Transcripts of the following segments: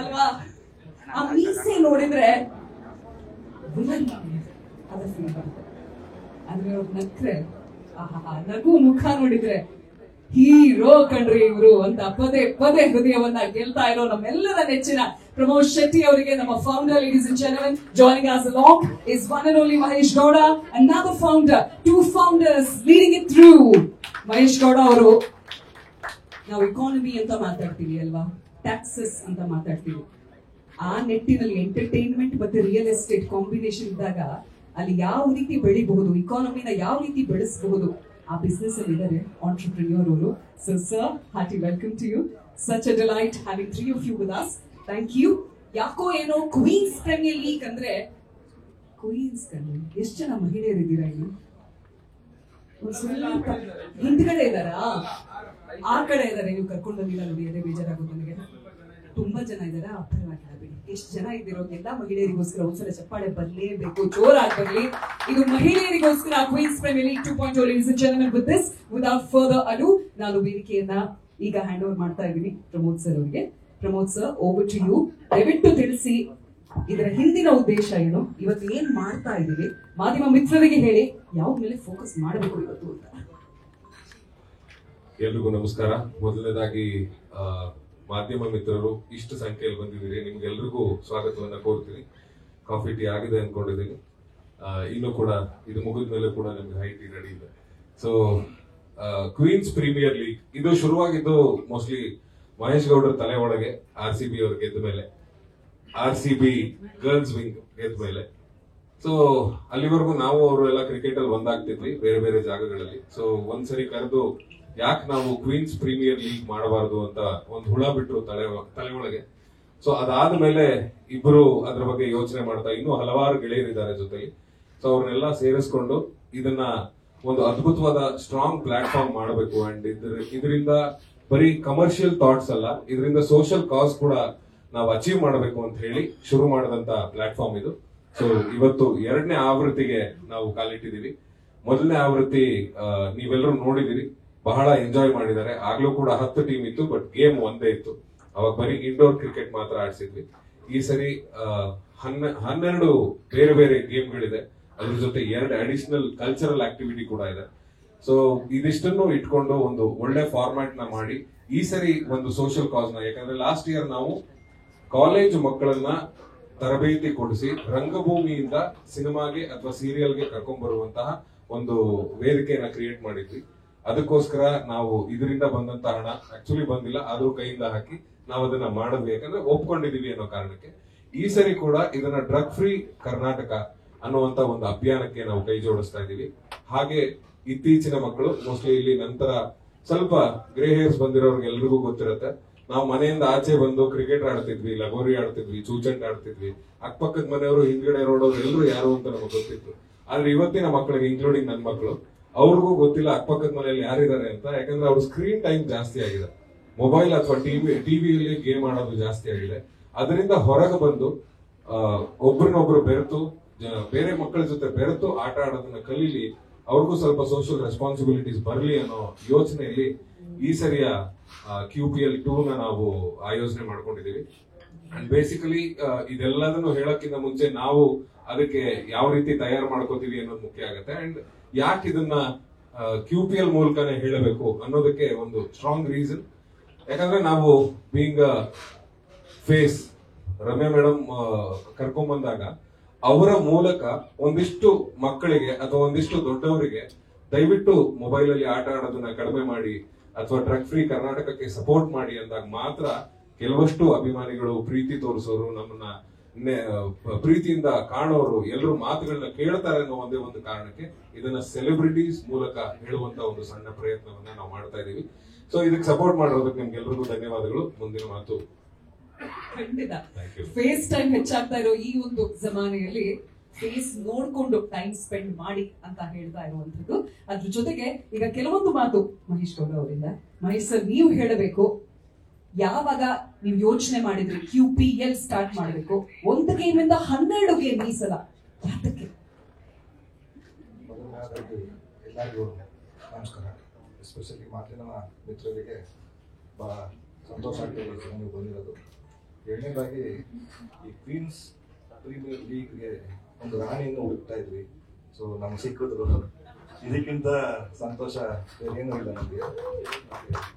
ಅಲ್ವಾ? ಆ ಮೀಸೆ ನೋಡಿದ್ರೆ ಅದ ಫೀಲ್ ಬರುತ್ತೆ. ಆದ್ರೆ ಅವ್ರು ನಕ್ರೆ ನಗು ಮುಖ ನೋಡಿದ್ರೆ ಹೀರೋ ಕಣ್ರಿ ಇವರು ಅಂತ ಪದೇ ಪದೇ ಹೃದಯವನ್ನ ಗೆಲ್ತಾ ಇರೋ ನಮ್ಮೆಲ್ಲರ ನೆಚ್ಚಿನ ಪ್ರಮೋದ್ ಶೆಟ್ಟಿ ಅವರಿಗೆ, ನಮ್ಮ founder, ladies and gentlemen, joining us along is one and only Mahesh Gowda, another founder, two founders leading it through. Mahesh Gowda ಅವರು, ನಾವು ಇಕಾನಮಿ ಅಂತ ಮಾತಾಡ್ತೀವಿ ಅಲ್ವಾ, ಟ್ಯಾಕ್ಸಸ್ ಅಂತ ಮಾತಾಡ್ತೀವಿ. ಆ ನಿಟ್ಟಿನಲ್ಲಿ ಎಂಟರ್ಟೈನ್ಮೆಂಟ್ ಮತ್ತೆ ರಿಯಲ್ ಎಸ್ಟೇಟ್ ಕಾಂಬಿನೇಷನ್ ಇದ್ದಾಗ ಅಲ್ಲಿ ಯಾವ ರೀತಿ ಬೆಳಿಬಹುದು, ಇಕಾನಮಿನ ಯಾವ ರೀತಿ ಬೆಳೆಸಬಹುದು, ಆ ಬಿಸ್ನೆಸ್ ಅಲ್ಲಿ ಇದ್ದಾರೆ ಆಂಟ್ರಪ್ರಿನಿಯರ್ ಅವರು. So sir, hearty welcome to you. Such a delight having three of you with us. Thank you. ಯಾಕೋ ಏನೋ ಕ್ವೀನ್ಸ್ ಪ್ರೀಮಿಯರ್ ಲೀಗ್ ಅಂದ್ರೆ ಕ್ವೀನ್ಸ್ ಕಣ್ಣು ಎಷ್ಟು ಜನ ಮಹಿಳೆಯರಿದ್ದೀರಾ ಇಲ್ಲಿ? ಸ್ವಲ್ಪ ಹಿಂದ್ಗಡೆ ಇದ್ದಾರಾ? ಆ ಕಡೆ ಇದ್ದಾರೆ, ನೀವು ಕರ್ಕೊಂಡು ಬಂದಿಲ್ಲ ನೋಡಿ, ಅದೇ ಬೇಜಾರಾಗೋದು ನನಗೆ. ತುಂಬಾ ಜನ ಇದ್ದಾರೆ, ಪರವಾಗಿಲ್ಲ ಬಿಡಿ. ಎಷ್ಟು ಜನ ಇದ್ದೀರೋ ಎಲ್ಲ ಮಹಿಳೆಯರಿಗೋಸ್ಕರ ಒಂದ್ಸಲ ಚಪ್ಪಾಳೆ ಬರಲೇಬೇಕು, ಜೋರಾಗಿ ಬರಲಿ. ಇದು ಮಹಿಳೆಯರಿಗೋಸ್ಕರ queens premier league 2.0. Ladies and gentlemen, with this without further ado ನಾನು ವೇದಿಕೆಯನ್ನ ಈಗ ಹ್ಯಾಂಡ್ ಓವರ್ ಮಾಡ್ತಾ ಇದ್ದೀನಿ ಪ್ರಮೋದ್ ಸರ್ ಅವರಿಗೆ. Pramod sir, over to you. ದಯವಿಟ್ಟು ತಿಳಿಸಿ ಇದರ ಹಿಂದಿನ ಉದ್ದೇಶ ಏನು, ಇವತ್ತು ಏನ್ ಮಾಡ್ತಾ ಇದ್ದೀವಿ, ಮಾಧ್ಯಮ ಮಿತ್ರರಿಗೆ ಹೇಳಿ ಯಾವ ಮೇಲೆ ಫೋಕಸ್ ಮಾಡಬೇಕು ಇವತ್ತು ಅಂತ. ಎಲ್ರಿಗೂ ನಮಸ್ಕಾರ. ಮೊದಲನೇದಾಗಿ ಮಾಧ್ಯಮ ಮಿತ್ರರು ಇಷ್ಟು ಸಂಖ್ಯೆಯಲ್ಲಿ ಬಂದಿದ್ದೀರಿ, ನಿಮ್ಗೆಲ್ರಿಗೂ ಸ್ವಾಗತವನ್ನ ಕೋರ್ತೀನಿ. ಕಾಫಿ ಟೀ ಆಗಿದೆ ಅನ್ಕೊಂಡಿದ್ದೀನಿ. ಇನ್ನು ಕೂಡ ಇದು ಮುಗಿದ ಮೇಲೆ ಕೂಡ ನಿಮ್ಗೆ ಹೈ ಟೀ ರೆಡಿ ಇದೆ. ಸೊ ಕ್ವೀನ್ಸ್ ಪ್ರೀಮಿಯರ್ ಲೀಗ್ ಇದು ಶುರುವಾಗಿದ್ದು ಮೋಸ್ಟ್ಲಿ ಮಹೇಶ್ ಗೌಡರ ತಲೆ ಒಳಗೆ RCB ಅವ್ರು ಗೆದ್ದ ಮೇಲೆ, RCB ಗರ್ಲ್ಸ್ ವಿಂಗ್ ಗೆದ್ದ ಮೇಲೆ. ಸೊ ಅಲ್ಲಿವರೆಗೂ ನಾವು ಅವರು ಎಲ್ಲ ಕ್ರಿಕೆಟ್ ಅಲ್ಲಿ ಒಂದಾಗ್ತಿದ್ವಿ ಬೇರೆ ಬೇರೆ ಜಾಗಗಳಲ್ಲಿ. ಸೊ ಒಂದ್ಸರಿ ಕರೆದು ಯಾಕೆ ನಾವು ಕ್ವೀನ್ಸ್ ಪ್ರೀಮಿಯರ್ ಲೀಗ್ ಮಾಡಬಾರದು ಅಂತ ಒಂದು ಹುಳ ಬಿಟ್ರು ತಲೆ ಒಳಗೆ. ಸೊ ಅದಾದ್ಮೇಲೆ ಇಬ್ರು ಅದ್ರ ಬಗ್ಗೆ ಯೋಚನೆ ಮಾಡ್ತಾ, ಇನ್ನೂ ಹಲವಾರು ಗೆಳೆಯರಿದ್ದಾರೆ ಜೊತೆಲಿ. ಸೊ ಅವ್ರನ್ನೆಲ್ಲ ಸೇರಿಸ್ಕೊಂಡು ಇದನ್ನ ಒಂದು ಅದ್ಭುತವಾದ ಸ್ಟ್ರಾಂಗ್ ಪ್ಲಾಟ್ಫಾರ್ಮ್ ಮಾಡಬೇಕು. ಅಂಡ್ ಇದರಿಂದ ಬರೀ ಕಮರ್ಷಿಯಲ್ ಥಾಟ್ಸ್ ಅಲ್ಲ, ಇದರಿಂದ ಸೋಷಿಯಲ್ ಕಾಸ್ ಕೂಡ ನಾವು ಅಚೀವ್ ಮಾಡಬೇಕು ಅಂತ ಹೇಳಿ ಶುರು ಮಾಡಿದಂತ ಪ್ಲಾಟ್ಫಾರ್ಮ್ ಇದು. ಸೊ ಇವತ್ತು 2ನೇ ಆವೃತ್ತಿಗೆ ನಾವು ಕಾಲಿಟ್ಟಿದೀವಿ. ಮೊದಲನೇ ಆವೃತ್ತಿ ನೀವೆಲ್ಲರೂ ನೋಡಿದಿರಿ, ಬಹಳ ಎಂಜಾಯ್ ಮಾಡಿದ್ದಾರೆ. ಆಗ್ಲೂ ಕೂಡ 10 ಟೀಮ್ ಇತ್ತು, ಬಟ್ ಗೇಮ್ ಒಂದೇ ಇತ್ತು. ಅವಾಗ ಬರೀ ಇಂಡೋರ್ ಕ್ರಿಕೆಟ್ ಮಾತ್ರ ಆಡ್ಸಿದ್ವಿ. ಈ ಸರಿ 12 ಬೇರೆ ಬೇರೆ ಗೇಮ್ಗಳಿದೆ. ಅದ್ರ ಜೊತೆ 2 ಅಡಿಷನಲ್ ಕಲ್ಚರಲ್ ಆಕ್ಟಿವಿಟಿ ಕೂಡ ಇದೆ. ಸೊ ಇದಿಷ್ಟನ್ನು ಇಟ್ಕೊಂಡು ಒಂದು ಒಳ್ಳೆ ಫಾರ್ಮ್ಯಾಟ್ ನ ಮಾಡಿ ಈ ಸರಿ ಒಂದು ಸೋಷಿಯಲ್ ಕಾಸ್ ನ, ಯಾಕಂದ್ರೆ ಲಾಸ್ಟ್ ಇಯರ್ ನಾವು ಕಾಲೇಜ್ ಮಕ್ಕಳನ್ನ ತರಬೇತಿ ಕೊಡಿಸಿ ರಂಗಭೂಮಿಯಿಂದ ಸಿನಿಮಾಗೆ ಅಥವಾ ಸೀರಿಯಲ್ಗೆ ಕರ್ಕೊಂಡ್ ಬರುವಂತಹ ಒಂದು ವೇದಿಕೆಯನ್ನ ಕ್ರಿಯೇಟ್ ಮಾಡಿದ್ವಿ. ಅದಕ್ಕೋಸ್ಕರ ನಾವು ಇದರಿಂದ ಬಂದಂತ ಹಣ ಆಕ್ಚುಲಿ ಬಂದಿಲ್ಲ, ಆದ್ರೂ ಕೈಯಿಂದ ಹಾಕಿ ನಾವು ಅದನ್ನ ಮಾಡಿದ್ವಿ, ಯಾಕಂದ್ರೆ ಒಪ್ಕೊಂಡಿದೀವಿ ಅನ್ನೋ ಕಾರಣಕ್ಕೆ. ಈ ಸರಿ ಕೂಡ ಇದನ್ನ ಡ್ರಗ್ ಫ್ರೀ ಕರ್ನಾಟಕ ಅನ್ನುವಂತ ಒಂದು ಅಭಿಯಾನಕ್ಕೆ ನಾವು ಕೈ ಜೋಡಿಸ್ತಾ ಇದೀವಿ. ಹಾಗೆ ಇತ್ತೀಚಿನ ಮಕ್ಕಳು, ಮೋಸ್ಟ್ಲಿ ಇಲ್ಲಿ ನಂತರ ಸ್ವಲ್ಪ ಗ್ರೇ ಹೇರ್ಸ್ ಬಂದಿರೋರ್ಗೆ ಎಲ್ರಿಗೂ ಗೊತ್ತಿರುತ್ತೆ, ನಾವು ಮನೆಯಿಂದ ಆಚೆ ಬಂದು ಕ್ರಿಕೆಟ್ ಆಡ್ತಿದ್ವಿ, ಲಗೋರಿ ಆಡ್ತಿದ್ವಿ, ಚೂಚಂಡ್ ಆಡ್ತಿದ್ವಿ. ಅಕ್ಕಪಕ್ಕದ ಮನೆಯವರು, ಹಿಂದ್ಗಡೆ ರೋಡವ್ರು ಎಲ್ಲರೂ ಯಾರು ಅಂತ ನಮಗೆ ಗೊತ್ತಿತ್ತು. ಆದ್ರೆ ಇವತ್ತಿನ ಮಕ್ಕಳಿಗೆ, ಇನ್ಕ್ಲೂಡಿಂಗ್ ನನ್ನ ಮಕ್ಕಳು, ಅವ್ರಿಗೂ ಗೊತ್ತಿಲ್ಲ ಅಕ್ಕಪಕ್ಕದ ಮನೆಯಲ್ಲಿ ಯಾರಿದ್ದಾರೆ ಅಂತ. ಯಾಕಂದ್ರೆ ಅವ್ರ ಸ್ಕ್ರೀನ್ ಟೈಮ್ ಜಾಸ್ತಿ ಆಗಿದೆ, ಮೊಬೈಲ್ ಅಥವಾ ಟಿವಿಯಲ್ಲಿ ಗೇಮ್ ಆಡೋದು ಜಾಸ್ತಿ ಆಗಿದೆ. ಅದರಿಂದ ಹೊರಗೆ ಬಂದು ಒಬ್ರನ್ನೊಬ್ರು ಬೆರೆತು, ಬೇರೆ ಮಕ್ಕಳ ಜೊತೆ ಬೆರೆತು ಆಟ ಆಡೋದನ್ನ ಕಲೀಲಿ, ಅವ್ರಿಗೂ ಸ್ವಲ್ಪ ಸೋಷಿಯಲ್ ರೆಸ್ಪಾನ್ಸಿಬಿಲಿಟೀಸ್ ಬರಲಿ ಅನ್ನೋ ಯೋಚನೆಯಲ್ಲಿ ಈ ಸರಿಯ QPL 2 ನಾವು ಆಯೋಜನೆ ಮಾಡ್ಕೊಂಡಿದೀವಿ. ಅಂಡ್ ಬೇಸಿಕಲಿ ಇದೆಲ್ಲದನ್ನು ಹೇಳಕ್ಕಿಂತ ಮುಂಚೆ ನಾವು ಅದಕ್ಕೆ ಯಾವ ರೀತಿ ತಯಾರು ಮಾಡ್ಕೋತೀವಿ ಅನ್ನೋದು ಮುಖ್ಯ ಆಗುತ್ತೆ. ಅಂಡ್ ಯಾಕೆ ಇದನ್ನ QPL ಮೂಲಕನೇ ಹೇಳಬೇಕು ಅನ್ನೋದಕ್ಕೆ ಒಂದು ಸ್ಟ್ರಾಂಗ್ ರೀಸನ್. ಯಾಕಂದ್ರೆ ನಾವು ಬೀಂಗ್ ಫೇಸ್ ರಮ್ಯಾ ಮೇಡಮ್ ಕರ್ಕೊಂಡ್ ಬಂದಾಗ ಅವರ ಮೂಲಕ ಒಂದಿಷ್ಟು ಮಕ್ಕಳಿಗೆ ಅಥವಾ ಒಂದಿಷ್ಟು ದೊಡ್ಡವರಿಗೆ ದಯವಿಟ್ಟು ಮೊಬೈಲ್ ಅಲ್ಲಿ ಆಟ ಆಡೋದನ್ನ ಕಡಿಮೆ ಮಾಡಿ ಅಥವಾ ಡ್ರಗ್ ಫ್ರೀ ಕರ್ನಾಟಕಕ್ಕೆ ಸಪೋರ್ಟ್ ಮಾಡಿ ಅಂದಾಗ ಮಾತ್ರ ಕೆಲವಷ್ಟು ಅಭಿಮಾನಿಗಳು, ಪ್ರೀತಿ ತೋರಿಸೋರು, ನಮ್ಮನ್ನ ಪ್ರೀತಿಯಿಂದ ಕಾಣೋರು ಎಲ್ಲರೂ ಮಾತುಗಳನ್ನ ಕೇಳ್ತಾರೆ ಅನ್ನೋ ಒಂದೇ ಒಂದು ಕಾರಣಕ್ಕೆ ಇದನ್ನ ಸೆಲೆಬ್ರಿಟೀಸ್ ಮೂಲಕ ಹೇಳುವಂತ ಒಂದು ಸಣ್ಣ ಪ್ರಯತ್ನವನ್ನ ನಾವು ಮಾಡ್ತಾ ಇದೀವಿ. ಸೊ ಇದಕ್ಕೆ ಸಪೋರ್ಟ್ ಮಾಡೋದಕ್ಕೆ ನಿಮ್ಗೆಲ್ರಿಗೂ ಧನ್ಯವಾದಗಳು. ಮುಂದಿನ ಮಾತು ಖಂಡಿತ. ಫೇಸ್ ಟೈಮ್ ಹೆಚ್ಚಾಗ್ತಾ ಇರೋ ಈ ಒಂದು ಜಮಾನೆಯಲ್ಲಿ ಫೇಸ್ ನೋಡ್ಕೊಂಡು ಟೈಮ್ ಸ್ಪೆಂಡ್ ಮಾಡಿ ಅಂತ ಹೇಳ್ತಾ ಇರುವಂತದ್ದು. ಅದ್ರ ಜೊತೆಗೆ ಈಗ ಕೆಲವೊಂದು ಮಾತು ಮಹೇಶ್ ಗೌಡ ಅವರಿಂದ. ಮಹೇಶ್ ಸರ್, ನೀವು ಹೇಳಬೇಕು, ಯಾವಾಗ ನೀವು ಯೋಚನೆ ಮಾಡಿದ್ರಿ QPL ಸ್ಟಾರ್ಟ್ ಮಾಡಬೇಕು, ಒಂದು ಗೇಮ್ ಇಂದ 12 ಗೇಮ್ ಈ ಸಲ, ಯಾತಕ್ಕೆ? ಎಲ್ಲರಿಗೂ ನಮಸ್ಕಾರ. ಎಸ್ಪೆಷಲಿ ಮಾಧ್ಯಮ ಮಿತ್ರರಿಗೆ ಬಹಳ ಸಂತೋಷ ಆಗ್ತದೆ ನೀವು ಬಂದಿರೋದು. ಎರಡನೇದಾಗಿ ಈ ಕ್ವೀನ್ಸ್ ಪ್ರೀಮಿಯರ್ ಲೀಗ್ಗೆ ಒಂದು ರಾಣಿಯನ್ನು ಹುಡುಕ್ತಾ ಇದ್ವಿ. ಸೊ ನಮ್ಗೆ ಸಿಕ್ಕಿದ್ರು. ಇದಕ್ಕಿಂತ ಸಂತೋಷ ಏನೂ ಇಲ್ಲ ನಮಗೆ.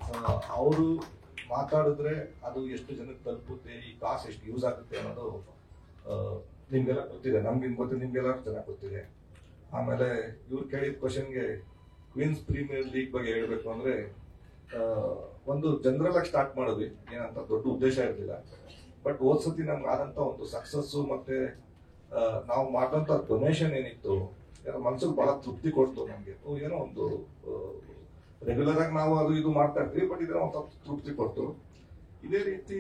ಸೊ ಅವರು ಮಾತಾಡಿದ್ರೆ ಅದು ಎಷ್ಟು ಜನಕ್ಕೆ ತಲುಪುತ್ತೆ, ಈ ಕಾಸು ಎಷ್ಟು ಯೂಸ್ ಆಗುತ್ತೆ ಅನ್ನೋದು ನಿಮ್ಗೆಲ್ಲ ಗೊತ್ತಿದೆ, ನಮ್ಗಿನ್ ಗೊತ್ತಿದೆ, ನಿಮ್ಗೆಲ್ಲ ಚೆನ್ನಾಗಿ ಗೊತ್ತಿದೆ. ಆಮೇಲೆ ಇವ್ರು ಕೇಳಿದ ಕ್ವಶನ್ಗೆ ಕ್ವೀನ್ಸ್ ಪ್ರೀಮಿಯರ್ ಲೀಗ್ ಬಗ್ಗೆ ಹೇಳ್ಬೇಕು ಅಂದ್ರೆ ಒಂದು ಜನರಲ್ ಆಗಿ ಸ್ಟಾರ್ಟ್ ಮಾಡಿದ್ವಿ, ಏನಂತ ದೊಡ್ಡ ಉದ್ದೇಶ ಇರಲಿಲ್ಲ. ಬಟ್ ಹೋದ್ಸತಿ ನಮ್ಗೆ ಆದಂತ ಒಂದು ಸಕ್ಸಸ್ಸು ಮತ್ತೆ ನಾವು ಮಾಡಿದಂತ ಡೊನೇಷನ್ ಏನಿತ್ತು ಮನ್ಸಿಗೆ ಬಹಳ ತೃಪ್ತಿ ಕೊಡ್ತು ನಮ್ಗೆ. ಏನೋ ಒಂದು ರೆಗ್ಯುಲರ್ ಆಗಿ ನಾವು ಅದು ಇದು ಮಾಡ್ತಾ ಇರ್ತೀವಿ, ಬಟ್ ಇದನ್ನ ಒಂದು ತೃಪ್ತಿ ಕೊಡ್ತು. ಇದೇ ರೀತಿ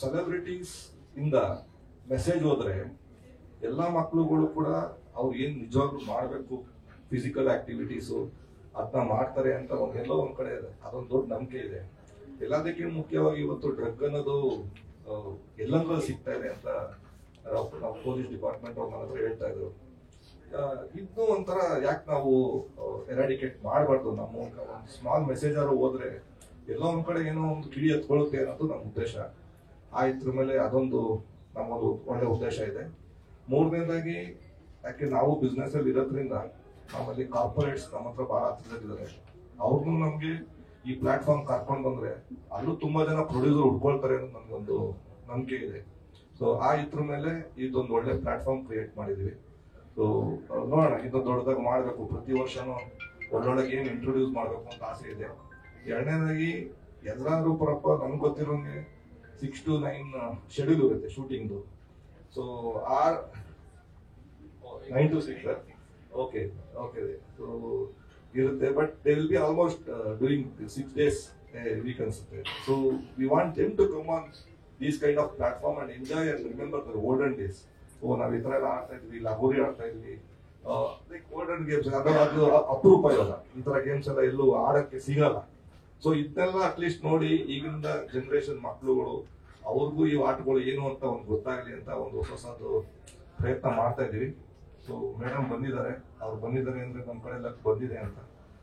ಸೆಲೆಬ್ರಿಟೀಸ್ ಇಂದ ಮೆಸೇಜ್ ಹೋದ್ರೆ ಎಲ್ಲಾ ಮಕ್ಳುಗಳು ಕೂಡ ಅವ್ರು ಏನ್ ನಿಜವಾಗ್ಲೂ ಮಾಡ್ಬೇಕು ಫಿಸಿಕಲ್ ಆಕ್ಟಿವಿಟೀಸು ಅದನ್ನ ಮಾಡ್ತಾರೆ ಅಂತ ಎಲ್ಲೋ ಒಂದ್ ಕಡೆ ಅದೊಂದು ದೊಡ್ಡ ನಂಬಿಕೆ ಇದೆ. ಎಲ್ಲದಕ್ಕಿಂತ ಮುಖ್ಯವಾಗಿ ಇವತ್ತು ಡ್ರಗ್ ಅನ್ನೋದು ಎಲ್ಲಂದ್ರೂ ಸಿಗ್ತಾ ಇದೆ ಅಂತ ನಾವು ಪೊಲೀಸ್ ಡಿಪಾರ್ಟ್ಮೆಂಟ್ ಅವ್ರ ಹತ್ರ ಹೇಳ್ತಾ ಇದ್ರು. ಇನ್ನು ಒಂಥರ ಯಾಕೆ ನಾವು ಎರಾಡಿಕೇಟ್ ಮಾಡಬಾರ್ದು, ನಮ್ಮ ಒಂದು ಸ್ಮಾಲ್ ಮೆಸೇಜ್ ಆದ್ರೂ ಹೋದ್ರೆ ಎಲ್ಲೋ ಒಂದ್ ಕಡೆ ಏನೋ ಒಂದು ಕಿಡಿ ಎತ್ಕೊಳ್ಳುತ್ತೆ ಅನ್ನೋದು ನಮ್ಮ ಉದ್ದೇಶ. ಇದ್ರ ಮೇಲೆ ಅದೊಂದು ನಮ್ಮೊಂದು ಒಳ್ಳೆ ಉದ್ದೇಶ ಇದೆ. ಮೂರನೇದಾಗಿ ಯಾಕೆ ನಾವು ಬಿಸ್ನೆಸ್ ಅಲ್ಲಿ ಇರೋದ್ರಿಂದ ನಮ್ಮಲ್ಲಿ ಕಾರ್ಪೊರೇಟ್ಸ್ ನಮ್ಮ ಹತ್ರ ಬಹಳ ಹತ್ತಿರದಿದ್ದಾರೆ. ಅವ್ರನ್ನು ನಮ್ಗೆ ಈ ಪ್ಲಾಟ್ಫಾರ್ಮ್ ಕರ್ಕೊಂಡು ಬಂದ್ರೆ ಅಲ್ಲೂ ತುಂಬಾ ಜನ ಪ್ರೊಡ್ಯೂಸರ್ ಹುಡ್ಕೊಳ್ತಾರೆ ಅನ್ನೋದು ನಮ್ಗೊಂದು ನಂಬಿಕೆ ಇದೆ. ಸೊ ಇದ್ರ ಮೇಲೆ ಇದೊಂದು ಒಳ್ಳೆ ಪ್ಲಾಟ್ಫಾರ್ಮ್ ಕ್ರಿಯೇಟ್ ಮಾಡಿದೀವಿ. ಸೊ ನೋಡೋಣ, ಇದು ದೊಡ್ಡದಾಗಿ ಮಾಡ್ಬೇಕು, ಪ್ರತಿ ವರ್ಷನೂ ಒಳ್ಳೊಳ್ಳೆ ಗೇಮ್ ಇಂಟ್ರೊಡ್ಯೂಸ್ ಮಾಡ್ಬೇಕು ಅಂತ ಆಸೆ ಇದೆ. ಎರಡನೇದಾಗಿ ಎಲ್ಲಾದ್ರೂ ಪರಪ್ಪ ನನ್ಗೆ ಗೊತ್ತಿರೋಂಗೆ 6 to 9 ಶೆಡ್ಯೂಲ್ ಇರುತ್ತೆ ಶೂಟಿಂಗ್ದು. ಸೊ 9 to 6 ಓಕೆ ಸೊ ಇರುತ್ತೆ. But they will be almost doing 6 days week ಅನ್ಸುತ್ತೆ. So we want them to come on these kind of platform and enjoy and remember the olden days. ನಾವ್ ಈ ತರ ಎಲ್ಲ ಆಡ್ತಾ ಇದ್ವಿ, ಲಗೋರಿ ಆಡ್ತಾ ಇದ್ವಿ, ಲೈಕ್ ಓಲ್ಡನ್ ಗೇಮ್ಸ್. ಅದು ಅಪರೂಪ ಇವಾಗ ಈ ತರ ಗೇಮ್ಸ್ ಎಲ್ಲ ಎಲ್ಲೂ ಆಡಕ್ಕೆ ಸಿಗಲ್ಲ. ಸೊ ಇದನ್ನೆಲ್ಲ ಅಟ್ಲೀಸ್ಟ್ ನೋಡಿ ಈಗಿನ ಜನರೇಷನ್ ಮಕ್ಳುಗಳು ಅವ್ರಿಗೂ ಈ ಆಟಗಳು ಏನು ಅಂತ ಒಂದು ಗೊತ್ತಾಗ್ಲಿ ಅಂತ ಒಂದು ಹೊಸದು ಪ್ರಯತ್ನ ಮಾಡ್ತಾ ಇದೀವಿ. ಸೊ ಮೇಡಮ್ ಬಂದಿದ್ದಾರೆ, ಅವ್ರು ಬಂದಿದ್ದಾರೆ ಅಂದ್ರೆ ನಮ್ಮ ಕಡೆ ಎಲ್ಲ ಬಂದಿದೆ ಅಂತ.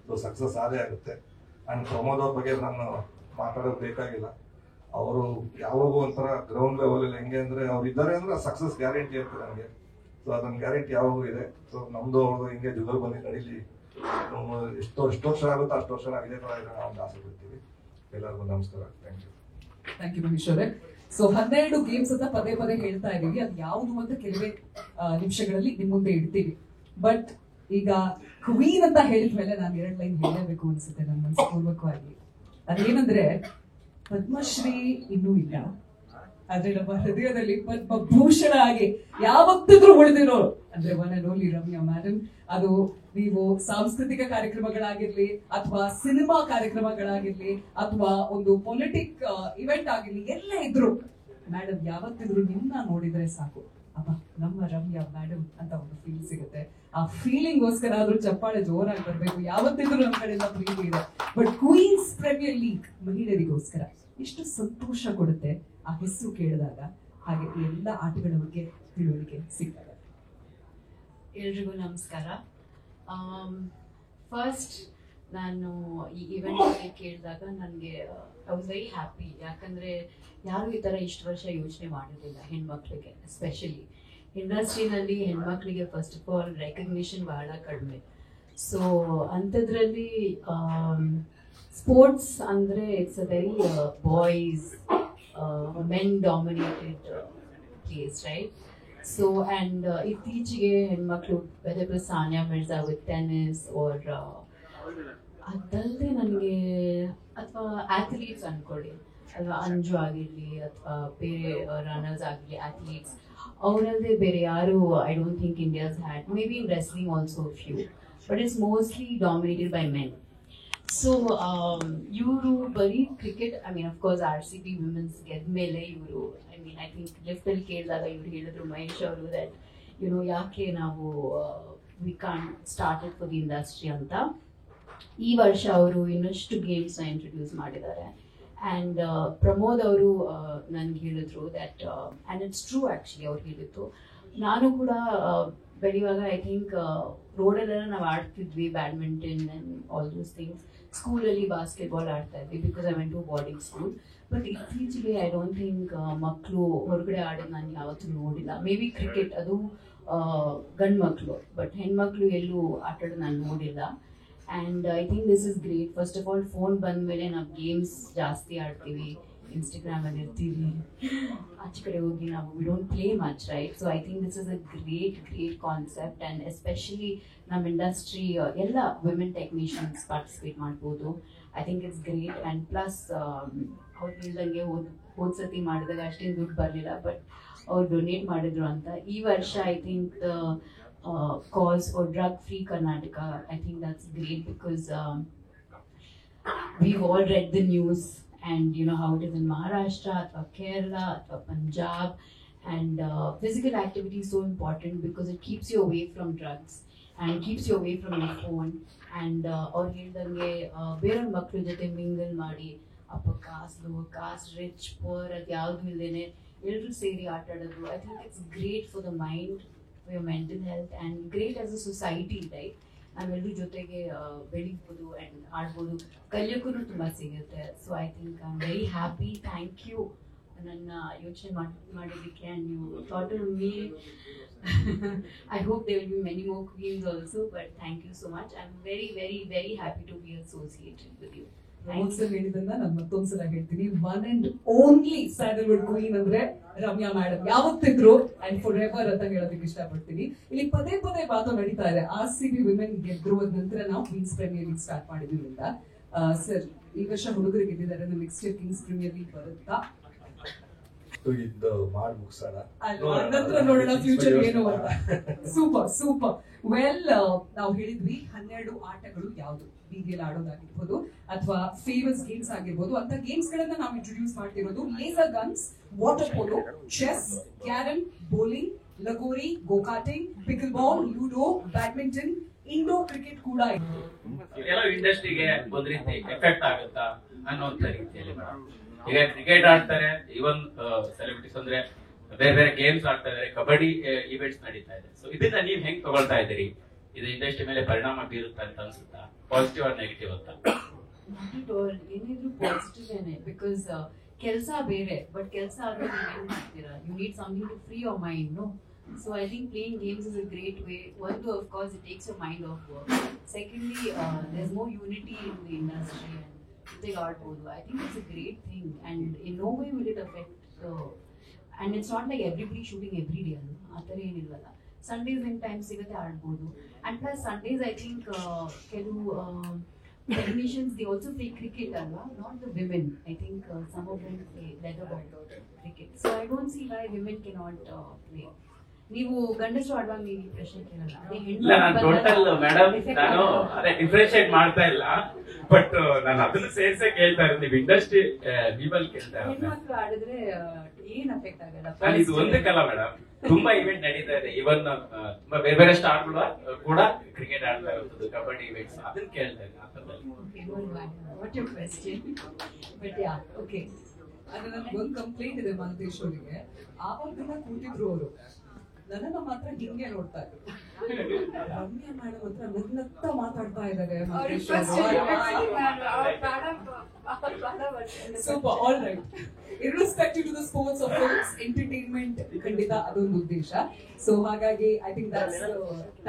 ಸೊ ಸಕ್ಸಸ್ ಆದೇ ಆಗುತ್ತೆ. ಅಂಡ್ ಪ್ರಮೋದ್ ಅವ್ರ ಬಗ್ಗೆ ನಾನು ಮಾತಾಡೋದು ಬೇಕಾಗಿಲ್ಲ. ಅವರು ಯಾವಾಗೂ ಒಂಥರ ಗ್ರೌಂಡ್ ಲೆವೆಲ್ ಅಲ್ಲಿ ಹೆಂಗೆ ಅಂದ್ರೆ ಅವ್ರು ಇದ್ದಾರೆ ಅಂದ್ರೆ ಸಕ್ಸಸ್ ಗ್ಯಾರಂಟಿ ಅಂತ ನನಗೆ. ಸೊ ಅದೊಂದು ಗ್ಯಾರಂಟಿ ಯಾವಾಗೂ ಇದೆ. ಸೊ ನಮ್ದು ಅವ್ರದ್ದು ಹಿಂಗೆ ಜುಗಲ್ ಬಂದು ನಡೀಲಿ, ಎಷ್ಟು ವರ್ಷ ಆಗುತ್ತೋ ಅಷ್ಟು ವರ್ಷ ನಾವು ಇದೇ ತರ ನಾವು ಒಂದು ಆಸೆ ಬಿಡ್ತೀವಿ. ಎಲ್ಲರಿಗೂ ನಮಸ್ಕಾರ. ಥ್ಯಾಂಕ್ ಯು ಮಹೇಶ್ ಅವರೇ. ಸೊ 12 ಗೇಮ್ಸ್ ಅಂತ ಪದೇ ಪದೇ ಹೇಳ್ತಾ ಇದೀವಿ, ಅದು ಯಾವ್ದು ಅಂತ ಕೆಲವೇ ನಿಮಿಷಗಳಲ್ಲಿ ನಿಮ್ ಮುಂದೆ ಇಡ್ತೀವಿ. ಬಟ್ ಈಗ ಕ್ವೀನ್ ಅಂತ ಹೇಳಿದ್ಮೇಲೆ ನಾನು 2 ಲೈನ್ ಹೇಳಬೇಕು ಅನ್ಸುತ್ತೆ ನನ್ನ ಮನಸ್ಪೂರ್ವಕವಾಗಿ. ಅದೇನಂದ್ರೆ ಪದ್ಮಶ್ರೀ ಇನ್ನೂ ಇಲ್ಲ, ಆದ್ರೆ ನಮ್ಮ ಹೃದಯದಲ್ಲಿ ಪದ್ಮಭೂಷಣ ಆಗಿ ಯಾವತ್ತಿದ್ರೂ ಉಳಿದಿರೋರು ಅಂದ್ರೆ one and only Ramya madam. ಅದು ನೀವು ಸಾಂಸ್ಕೃತಿಕ ಕಾರ್ಯಕ್ರಮಗಳಾಗಿರ್ಲಿ ಅಥವಾ ಸಿನಿಮಾ ಕಾರ್ಯಕ್ರಮಗಳಾಗಿರ್ಲಿ ಅಥವಾ ಒಂದು ಪೊಲಿಟಿಕ್ ಇವೆಂಟ್ ಆಗಿರ್ಲಿ, ಎಲ್ಲೇ ಇದ್ರು ಮೇಡಮ್ ಯಾವತ್ತಿದ್ರು ನಿಮ್ನ ನೋಡಿದ್ರೆ ಸಾಕು, ಅಪ್ಪ ನಮ್ಮ ರಮ್ಯಾ ಮೇಡಮ್ ಅಂತ ಒಂದು ಫೀಲ್ ಸಿಗುತ್ತೆ. ಆ ಫೀಲಿಂಗ್ ಗೋಸ್ಕರ ಆದ್ರೂ ಚಪ್ಪಾಳೆ ಜೋರಾಗಿ ಬರ್ಬೇಕು. ಯಾವತ್ತಿದ್ರು ನಮ್ಮ ಕಡೆಯಿಂದ ಪ್ರೀತಿ ಇದೆ. ಬಟ್ ಕ್ವೀನ್ಸ್ ಪ್ರೀಮಿಯರ್ ಲೀಗ್ ಮಹಿಳೆಯರಿಗೋಸ್ಕರ ಎಷ್ಟು ಸಂತೋಷ ಕೊಡುತ್ತೆ ಆ ಹೆಸರು ಕೇಳಿದಾಗ, ಹಾಗೆ ಎಲ್ಲ ಆಟಗಳ ಬಗ್ಗೆ ತಿಳುವಳಿಕೆ ಸಿಗ್ತದೆ. ಎಲ್ರಿಗೂ ನಮಸ್ಕಾರ. ಫಸ್ಟ್ ನಾನು ಈ ಇವೆಂಟ್ ಬಗ್ಗೆ ಕೇಳಿದಾಗ ನನಗೆ ಐ ವಾಸ್ ವೆರಿ ಹ್ಯಾಪಿ. ಯಾಕಂದರೆ ಯಾರು ಈ ಥರ ಇಷ್ಟು ವರ್ಷ ಯೋಚನೆ ಮಾಡಿರಲಿಲ್ಲ ಹೆಣ್ಮಕ್ಳಿಗೆ. ಎಸ್ಪೆಷಲಿ ಇಂಡಸ್ಟ್ರಿನಲ್ಲಿ ಹೆಣ್ಮಕ್ಳಿಗೆ ಫಸ್ಟ್ ಆಫ್ ಆಲ್ ರೆಕಗ್ನಿಷನ್ ಬಹಳ ಕಡಿಮೆ. ಸೊ ಅಂಥದ್ರಲ್ಲಿ ಸ್ಪೋರ್ಟ್ಸ್ ಅಂದರೆ it's a very boys men dominated place, right? So and ಇತ್ತೀಚೆಗೆ ಹೆಣ್ಮಕ್ಳು whether Sania Mirza with tennis or ಅದಲ್ಲದೆ ನನಗೆ ಅಥವಾ ಅಥ್ಲೀಟ್ಸ್ ಅಂದ್ಕೊಳ್ಳಿ, ಅಥವಾ ಅಂಜು ಆಗಿರಲಿ ಅಥವಾ ಬೇರೆ ರನ್ನರ್ಸ್ ಆಗಿರಲಿ ಅಥ್ಲೀಟ್ಸ್, ಅವರಲ್ಲದೆ ಬೇರೆ ಯಾರು I don't think India's had, maybe in wrestling also few, but it's mostly dominated by men. So ಇವರು ಬರೀ cricket, I mean of course RCB women's ಗೆದ್ಮೇಲೆ ಇವರು, ಐ ಮೀನ್ ಐ ಥಿಂಕ್ ಲಿಫ್ಟಲ್ಲಿ ಕೇಳಿದಾಗ ಇವ್ರು ಹೇಳಿದ್ರು ಮಹೇಶ್ ಅವರು ದಟ್ ಯಾಕೆ ನಾವು we can't started for the industry ಅಂತ. ಈ ವರ್ಷ ಅವರು ಇನ್ನಷ್ಟು ಗೇಮ್ಸ್ನ ಇಂಟ್ರೊಡ್ಯೂಸ್ ಮಾಡಿದ್ದಾರೆ. ಆ್ಯಂಡ್ ಪ್ರಮೋದ್ ಅವರು ನನಗೆ ಹೇಳಿದ್ರು that, and it's true actually ಅವ್ರು ಹೇಳಿದ್ದು. ನಾನು ಕೂಡ ಬೆಳೆಯುವಾಗ ಐ ಥಿಂಕ್ ರೋಡಲ್ಲೆಲ್ಲ ನಾವು ಆಡ್ತಿದ್ವಿ badminton and all those things. ಸ್ಕೂಲಲ್ಲಿ ಬಾಸ್ಕೆಟ್ಬಾಲ್ ಆಡ್ತಾ ಇದ್ವಿ because I went to boarding school. But ಇತ್ತೀಚೆಗೆ ಐ ಡೋಂಟ್ ಥಿಂಕ್ ಮಕ್ಕಳು ಹೊರಗಡೆ ಆಡೋದು ನಾನು ಯಾವತ್ತೂ ನೋಡಿಲ್ಲ. ಮೇ ಬಿ ಕ್ರಿಕೆಟ್ ಅದು ಗಂಡು ಮಕ್ಕಳು, ಬಟ್ ಹೆಣ್ಮಕ್ಳು ಎಲ್ಲೂ ಆಟಾಡೋದು ನಾನು ನೋಡಿಲ್ಲ. And I think this is great. First of all phone ಬಂದಮೇಲೆ ನಾವು ಗೇಮ್ಸ್ ಜಾಸ್ತಿ ಆಡ್ತೀವಿ, ಇನ್ಸ್ಟಾಗ್ರಾಮಲ್ಲಿ ಇರ್ತೀವಿ, ಆಚೆ ಕಡೆ ಹೋಗಿ ನಾವು we don't play much, right? So I think this is a great concept. And especially ನಮ್ಮ ಇಂಡಸ್ಟ್ರಿ ಎಲ್ಲ ವಿಮೆನ್ ಟೆಕ್ನಿಷಿಯನ್ಸ್ ಪಾರ್ಟಿಸಿಪೇಟ್ ಮಾಡ್ಬೋದು. I think it's great. And plus ಅವ್ರು ಹೇಳ್ದಂಗೆ ಹೋದ ಸತಿ ಮಾಡಿದಾಗ ಅಷ್ಟೇನು ದುಡ್ಡು ಬರಲಿಲ್ಲ, ಬಟ್ ಅವ್ರು ಡೊನೇಟ್ ಮಾಡಿದ್ರು ಅಂತ. ಈ ವರ್ಷ I think cause for drug free Karnataka, I think that's great because we've all read the news and you know how it is in Maharashtra or Kerala or Punjab, and physical activity is so important because it keeps you away from drugs and keeps you away from your phone. And ಅವ್ರು ಹೇಳ್ದಂಗೆ ಬೇರೆಯವ್ರ ಮಕ್ಕಳ ಜೊತೆ mingle ಮಾಡಿ upper caste, lower caste, rich, poor ಅದು ಯಾವುದು ಇಲ್ಲದೇನೆ ಎಲ್ಲರೂ ಸೇರಿ ಆಟ ಆಡೋದು. I think it's great for the mind, for your mental health, and great as a society, right? ನಾವೆಲ್ಲರೂ ಜೊತೆಗೆ ಬೆಳಿಬೋದು ಆ್ಯಂಡ್ ಆಡ್ಬೋದು, ಕಲಿಯೋಕ್ಕೂ ತುಂಬ ಸಿಗುತ್ತೆ. So I think I am very happy. Thank you ನನ್ನ ಯೋಚನೆ ಮಾಡಿದ್ದಕ್ಕೆ. And you thought of me. I hope they will be many more queens also, but thank you so much. I am very very very happy to be associated with you. ಒಂದ್ಸಲ ಹೇಳಿದನ್ನ ನಾನು ಮತ್ತೊಂದ್ಸಲ ಹೇಳ್ತೀನಿ, one and only Sandalwood queen ಅಂದ್ರೆ Ramya madam ಯಾವತ್ತಿದ್ರು and for ever ಅಂತ ಹೇಳೋದಕ್ಕೆ ಇಷ್ಟಪಡ್ತೀನಿ. ಇಲ್ಲಿ ಪದೇ ಪದೇ ಮಾತು ನಡೀತಾ ಇದೆ. RCB ವಿಮೆನ್ ಗೆದ್ರು ನಂತರ ನಾವು ಕ್ವೀನ್ಸ್ ಪ್ರೀಮಿಯರ್ ಲೀಗ್ ಸ್ಟಾರ್ಟ್ ಮಾಡಿದ್ವಿ ಅಂತ. ಸರ್, ಈ ವರ್ಷ ಹುಡುಗರು ಗೆದ್ದಿದ್ದಾರೆ, next year Kings Premier League ಬರುತ್ತಾ? ಇದು ಮಾಡಿ ಮುಗಿಸೋಣ, ನಂತರ ನೋಡೋಣ ಫ್ಯೂಚರ್ ಏನು ಅಂತ. Super super. ವೆಲ್, ನಾವು ಹೇಳಿದ್ವಿ 12 ಆಟಗಳು ಯಾವುದು, ಬೀದಿಯಲ್ಲಿ ಆಡೋದಾಗಿರ್ಬೋದು ಅಥವಾ ಫೇಮಸ್ ಗೇಮ್ಸ್ ಆಗಿರ್ಬೋದು ಅಂತ ಗೇಮ್ಸ್ ಗಳನ್ನ ನಾವು ಇಂಟ್ರೊಡ್ಯೂಸ್ ಮಾಡ್ತಿರೋದು. Laser guns, water polo, chess, carrom, bowling, lagori, go karting, pickle ball, ludo, badminton, indoor cricket ಕೂಡ ಇದೆ. ಕೆಲವು ಇಂಡಸ್ಟ್ರಿಗೆ ಒಂದ್ ರೀತಿ ಎಫೆಕ್ಟ್ ಆಗುತ್ತಾ ಅನ್ನೋಂತ ರೀತಿಯಲ್ಲಿ ಮೇಡಮ್ ಈಗ ಕ್ರಿಕೆಟ್ ಆಡ್ತಾರೆ, ಇವನ್ ಸೆಲೆಬ್ರಿಟೀಸ್ ಅಂದ್ರೆ ಬೇರೆ ಬೇರೆ ಗೇಮ್ಸ್ ಆಡ್ತಾ ಇದಾರೆ, ಕಬಡ್ಡಿ ಇವೆಂಟ್ಸ್ ನಡೀತಾ ಇದೆ. ಸೊ ಇದನ್ನ ನೀವ್ ಹೆಂಗ್ ತಗೊಳ್ತಾ ಇದ್ದೀರಿ? ಇದು ಇಂಡಸ್ಟ್ರಿ ಮೇಲೆ ಪರಿಣಾಮ ಬೀರುತ್ತಾ ಅಂತ ಅನ್ಸುತ್ತಾ? ಪಾಸಿಟಿವ್ ಆರ್ ನೆಗೆಟಿವ್ ಅಂತ? ಏನಿದ್ರು ಪಾಸಿಟಿವ್ ಏನೇ, ಬಿಕಾಸ್ ಕೆಲಸ ಬೇರೆ, ಬಟ್ ಕೆಲಸ ಆದ್ಮೇಲೆ ಏನ್ ಮಾಡ್ತೀರಾ? You need something to free your mind, no? So I think playing games is a great way. One, though, of course, it takes your mind off work. Secondly, there's more unity in the industry and jotege aadbodu. I think it's a great thing, and in no way will it affect. And it's not like everybody shooting every day. Athara enillalla. Sundays in time sigate aadbodu. And plus Sundays, I think ಕೆಲವು technicians, they also play cricket, alva, not the women. I think some of them play leather ball cricket. So I don't see why women cannot play. ನೀವು ಗಂಡಸರು ಆಡುವಾಗ ನೀವು ಈ ಪ್ರಶ್ನೆ ಕೇಳಲ್ಲ. ಇಲ್ಲ, ನಾನು ಟೋಟಲ್ ಮೇಡಮ್ ನಾನು ಅದೇ ಡಿಫ್ರೆನ್ಶಿಯೇಟ್ ಮಾಡ್ತಾ ಇಲ್ಲ, ಬಟ್ ನಾನು ಅದನ್ನ ಸೇರ್ಸೇ ಕೇಳ್ತಾ ಇರೋದು. ನೀವು ಇಂಡಸ್ಟ್ರಿ ಪೀಪಲ್ ಕೇಳ್ತಾ ಇರೋದು. ಹೆಣ್ಮಕ್ಳು ಆಡಿದ್ರೆ ಏನ್ ಅಫೆಕ್ಟ್ ಆಗಲ್ಲ. ನಾನು ಇದು ಒಂದಕ್ಕಲ್ಲ ಮೇಡಮ್, ತುಂಬಾ ಇವೆಂಟ್ ನಡೀತಾ ಇದೆ. ಇವನ್ ತುಂಬಾ ಬೇರೆ ಬೇರೆ ಸ್ಟಾರ್ಗಳು ಕೂಡ ಕ್ರಿಕೆಟ್ ಆಡ್ತಾ ಇರೋದು, ಕಬಡ್ಡಿ ಇವೆಂಟ್ಸ್, ಅದನ್ನ ಕೇಳ್ತಾ ಇದ್ದೀನಿ. What your question? But yeah, okay. ಆದ್ರೆ ನನ್ಗೆ ಒಂದು ಕಂಪ್ಲೇಂಟ್ ಇದೆ ಮಾಲತೇಶ್ ಅವರಿಗೆ. ಆವಾಗ ಕೂತಿದ್ರು ಅವರು ನನ್ನ ಮಾತ್ರ ಹಿಂಗೆ ನೋಡ್ತಾ ಇದ್ರು. ರಮ್ಯಾ ಮೇಡಮ್ ಹತ್ರ ನಗ್ನಗ್ತಾ ಮಾತಾಡ್ತಾ ಇದ್ದಾರೆ. Super, all right. Irrespective to the sports of films, entertainment ಖಂಡಿತ ಅದೊಂದು ಉದ್ದೇಶ. ಸೊ ಹಾಗಾಗಿ I think that's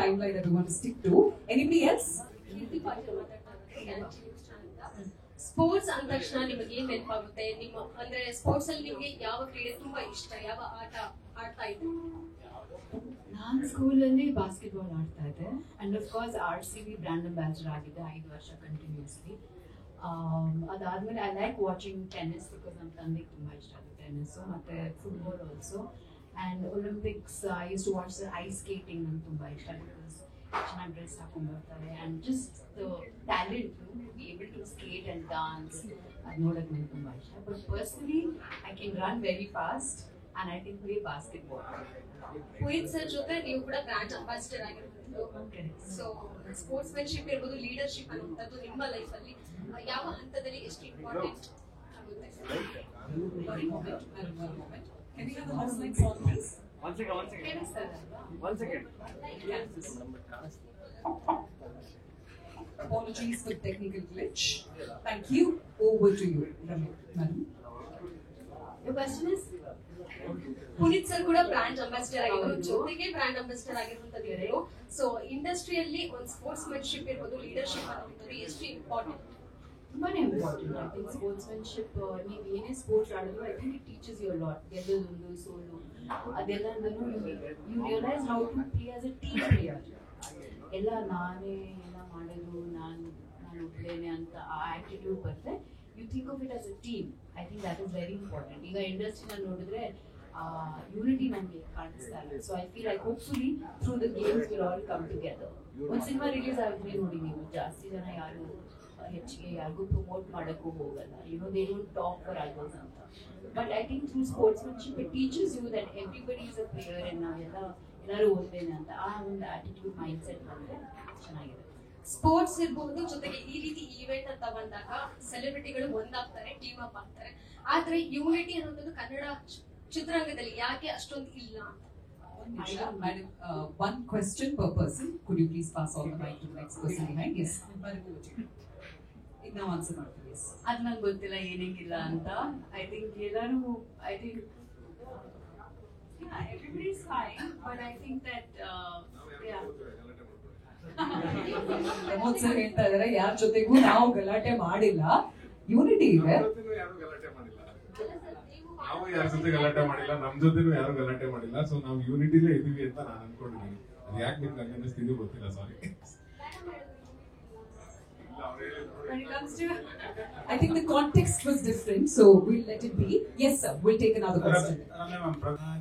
time line that we want to stick to. Anybody else? Sports ಅಂದ ತಕ್ಷಣ ನಿಮಗೆ ಏನ್ ನೆನಪಾಗುತ್ತೆ? ನಿಮ್ಮ ಅಂದ್ರೆ ಸ್ಪೋರ್ಟ್ಸ್ ಅಲ್ಲಿ ನಿಮ್ಗೆ ಯಾವ ಕ್ರೀಡೆ ತುಂಬಾ ಇಷ್ಟ, ಯಾವ ಆಟ ಆಡ್ತಾ ಇದ್ರು? ನಾನು ಸ್ಕೂಲಲ್ಲಿ ಬಾಸ್ಕೆಟ್ಬಾಲ್ ಆಡ್ತಾ ಇದ್ದೆ, and of course RCB brand ambassador ಆಗಿದ್ದೆ 5 ವರ್ಷ ಕಂಟಿನ್ಯೂಸ್ಲಿ. ಅದಾದ್ಮೇಲೆ I like watching tennis, because ನಮ್ಮ ತಂದೆಗೆ ತುಂಬ ಇಷ್ಟ ಆಗುತ್ತೆ ಟೆನ್ನಿಸ್ಸು, ಮತ್ತೆ football also. And Olympics I use to watch ice skating ನಂಗೆ ತುಂಬ ಇಷ್ಟ, ಬಿಕಾಸ್ ಚೆನ್ನಾಗಿ ಡ್ರೆಸ್ ಹಾಕೊಂಡು ಬರ್ತಾರೆ and just talent be able to skate and dance, ಅದು ನೋಡೋಕೆ ನಂಗೆ ತುಂಬ ಇಷ್ಟ. But personally I can run very fast and I can play basketball. Puneeth sir ಜೊತೆ ನೀವು ಕೂಡ ಬ್ರಾಂಡ್ ಅಂಬಾಸಿಡರ್ ಆಗಿರೋದು. ಸೊ ಸ್ಪೋರ್ಟ್ಸ್ ಮೆನ್ಶಿಪ್ ಇರ್ಬೋದು, ಲೀಡರ್ಶಿಪ್ ಅನ್ನೋದು ನಿಮ್ಮ ಲೈಫ್ ಅಲ್ಲಿ ಯಾವ ಹಂತದಲ್ಲಿ ಎಷ್ಟು ಇಂಪಾರ್ಟೆಂಟ್ ಆಗುತ್ತೆ? Can we have the house lights on, please? One second. Apologies for technical glitch. Thank you. Over to you, Ramya, madam. Your question is? Puneeth sir ಕೂಡ ಬ್ರಾಂಡ್ ಅಂಬಾಸಿಡರ್ ಆಗಿದ್ರು, ಜೊತೆಗೆ ಬ್ರಾಂಡ್ ಅಂಬಾಸಿಡರ್ ಆಗಿರುವಂತದ್ದು ಇದ್ರು. ಸೊ ಇಂಡಸ್ಟ್ರಿಯಲ್ಲಿ ಒಂದು sportsmanship ಇರ್ಬೋದು, leadership ಅನ್ನೋದು ಎಷ್ಟು ಇಂಪಾರ್ಟೆಂಟ್? ತುಂಬಾನೇ ಇಂಪಾರ್ಟೆಂಟ್. ಐ ಥಿಂಕ್ ಸ್ಪೋರ್ಟ್ಸ್ಮನ್ಶಿಪ್ ನೀವು ಏನೇ ಸ್ಪೋರ್ಟ್ಸ್ ಆಡಿದ್ರು I think it teaches you lot. ಗೆಲ್ಲೋದೊಂದು ಸೋಲು ಅದೆಲ್ಲನೂ you realise how to play as a team player. ಎಲ್ಲ ನಾನೇ ಎಲ್ಲ ಮಾಡೋದು ನಾನು ಒಬ್ಬಳೇನೆ ಅಂತ ಆ ಆಟಿಟ್ಯೂಡ್ ಬರುತ್ತೆ. You think of it as a team. I think that is very important. ಈಗ ಇಂಡಸ್ಟ್ರಿನಲ್ಲಿ ನೋಡಿದ್ರೆ ಯೂನಿಟಿ ನಮಗೆ ಕಾಣಿಸ್ತಾ ಇಲ್ಲ. So I feel like hopefully through the games will all come together. ಒಂದು ಸಿನಿಮಾ ರಿಲೀಸ್ ಆಗಿದ್ರೆ ನೋಡಿ ನೀವು ಜಾಸ್ತಿ ಜನ ಯಾರು ಹೆಚ್ಚಿಗೆ ಯಾರಿಗೂ ಪ್ರಮೋಟ್ ಮಾಡೋಕ್ಕೂ ಹೋಗಲ್ಲ. They don't talk for others ಅಂತ. But I think through sportsmanship it teaches you that everybody is a player and ನಾವೆಲ್ಲ ಎಲ್ಲರೂ ಓದ್ತೇನೆ ಅಂತ ಆ ಒಂದು ಆಟಿಟ್ಯೂಡ್ ಮೈಂಡ್ ಸೆಟ್ ಬಂದ್ರೆ ಚೆನ್ನಾಗಿದೆ. ಸ್ಪೋರ್ಟ್ಸ್ ಇರಬಹುದು, ಜೊತೆಗೆ ಈ ರೀತಿ ಈವೆಂಟ್ ಅಂತ ಬಂದಾಗ ಸೆಲೆಬ್ರಿಟಿಗಳು ಒಂದಾಗ್ತಾರೆ, ಟೀಮ್ ಅಪ್ ಆಗ್ತಾರೆ. ಆದ್ರೆ ಯೂನಿಟಿ ಅನ್ನೋದು ಕನ್ನಡ ಚಿತ್ರರಂಗದಲ್ಲಿ ಯಾಕೆ ಅಷ್ಟೊಂದು ಇಲ್ಲ ಅಂತ? Madam, one question per person. Could you please pass on the mic to the next person behind? Yes. ಈಗ ನಾವು ಆನ್ಸರ್ ಮಾಡ್ತೀವಿ. Yes. ಅದು ನಂಗೆ ಗೊತ್ತಿಲ್ಲ ಏನೇಗಿಲ್ಲ ಅಂತ. ಐ ಥಿಂಕ್ ಎಲ್ಲರೂ everybody is fine, but I think that Pramod sir ಹೇಳ್ತಾ ಇದಾರೆ ಯಾರ ಜೊತೆಗೂ ನಾವು ಗಲಾಟೆ ಮಾಡಿಲ್ಲ, ಯೂನಿಟಿ ಇದೆ. ನಾವು ಯಾರ ಜೊತೆ ಗಲಾಟೆ ಮಾಡಿಲ್ಲ, ನಮ್ ಜೊತೆನೂ ಯಾರು ಗಲಾಟೆ ಮಾಡಿಲ್ಲ. ಸೊ ನಾವು ಯೂನಿಟಿಲೇ ಇದೀವಿ ಅಂತ ನಾನು ಅನ್ಕೊಂಡಿದ್ದೀನಿ. ಅದು ಯಾಕೆ ನಿಮ್ಗೆ ಹಂಗೆ ಅನ್ನಿಸ್ತಿದ್ಯೋ ಗೊತ್ತಿಲ್ಲ, ಸಾರಿ. When it comes to, I think the context was different, so we'll let it be. Yes, sir. We'll take another question.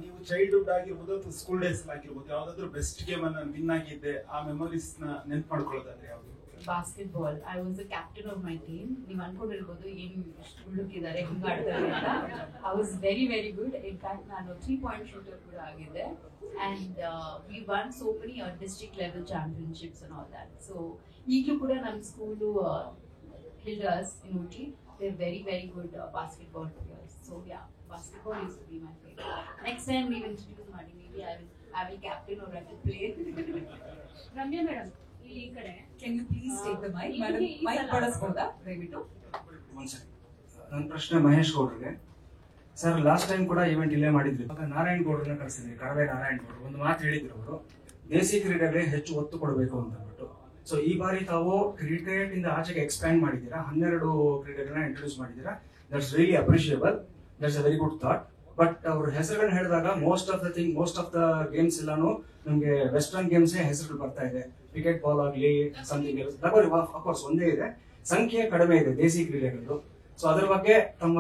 ನೀವು ಚೈಲ್ಡ್ಹುಡ್ ಆಗಿರ್ಬೋದು ಅಥವಾ ಸ್ಕೂಲ್ ಡೇಸ್ ಆಗಿರ್ಬೋದು, ಯಾವ್ದಾದ್ರು ಬೆಸ್ಟ್ ಗೇಮ್ ಅನ್ನ ವಿನ್ ಆಗಿದ್ದೆ, ಆ ಮೆಮೊರೀಸ್ ನ ನೆನ್ಪು ಮಾಡ್ಕೊಳ್ಳೋದಾದ್ರೆ ಯಾವ್ದು? Basketball. I was the captain of my team. ನೀವು ಅನ್ಕೊಂಡಿರ್ಬೋದು ಏನು ಇಷ್ಟು ಹುಡುಕಿದ್ದಾರೆ ಹಿಂಗೆ ಆಡ್ತಾರೆ ಅಂತ. I was very very good. In fact ನಾನು 3 ಪಾಯಿಂಟ್ ಶೂಟರ್ ಕೂಡ ಆಗಿದ್ದೆ. And we won so many district level championships and all that. So ಈಗಲೂ ಕೂಡ ನಮ್ಮ ಸ್ಕೂಲು ಹಿಲ್ಡರ್ಸ್ in Ooty they are very very good basketball players. So yeah, basketball used to be my favorite. Next time we will introduce Madi. Maybe I will captain or I will play. Ramya madam, ಇಲ್ಲಿ ಈ ಕಡೆ Can you please take the mic? Madam, mic ಬಳಸಬಹುದಾ ದಯವಿಟ್ಟು? ನನ್ನ ಪ್ರಶ್ನೆ ಮಹೇಶ್ ಗೌಡ್ರಿಗೆ. Sir, last time ಕೂಡ event ಇಲ್ಲೇ ಮಾಡಿದ್ವಿ. ನಾರಾಯಣ್ ಗೌಡ್ರನ್ನ ಕಳಿಸಿದ್ವಿ. ಕರವೇ ನಾರಾಯಣ್ ಗೌಡ್ರು ಒಂದು ಮಾತು ಹೇಳಿದ್ರು. ಅವರು ದೇಸಿ ಕ್ರೀಡೆಗೆ ಹೆಚ್ಚು ಒತ್ತು ಕೊಡಬೇಕು ಅಂತ ಅಂದ್ಬಿಟ್ಟು. ಸೊ ಈ ಬಾರಿ ತಾವು ಕ್ರಿಕೆಟ್ ಇಂದ ಆಚೆಗೆ ಎಕ್ಸ್ಪ್ಯಾಂಡ್ ಮಾಡಿದ್ದೀರಾ, 12 ಕ್ರೀಡೆಗಳನ್ನ ಇಂಟ್ರೊಡ್ಯೂಸ್ ಮಾಡಿದ್ದೀರಾ. That's really appreciable. That's a very good thought. But ಅವ್ರ ಹೆಸರುಗಳನ್ನ ಹೇಳಿದಾಗ ಮೋಸ್ಟ್ ಆಫ್ ದ ಗೇಮ್ಸ್ ಎಲ್ಲಾನು ನಮ್ಗೆ ವೆಸ್ಟರ್ನ್ ಗೇಮ್ಸ್ ಹೆಸರುಗಳು ಬರ್ತಾ ಇದೆ. ಕ್ರಿಕೆಟ್ ಬಾಲ್ ಆಗಲಿ ಸಮಥಿಂಗ್ ಎಲ್ಸ್. ಅಫ್ಕೋರ್ಸ್ ಒಂದೇ ಇದೆ, ಸಂಖ್ಯೆ ಕಡಿಮೆ ಇದೆ ದೇಸಿ ಕ್ರೀಡೆಗಳು. ಸೊ ಅದ್ರ ಬಗ್ಗೆ ತಮ್ಮ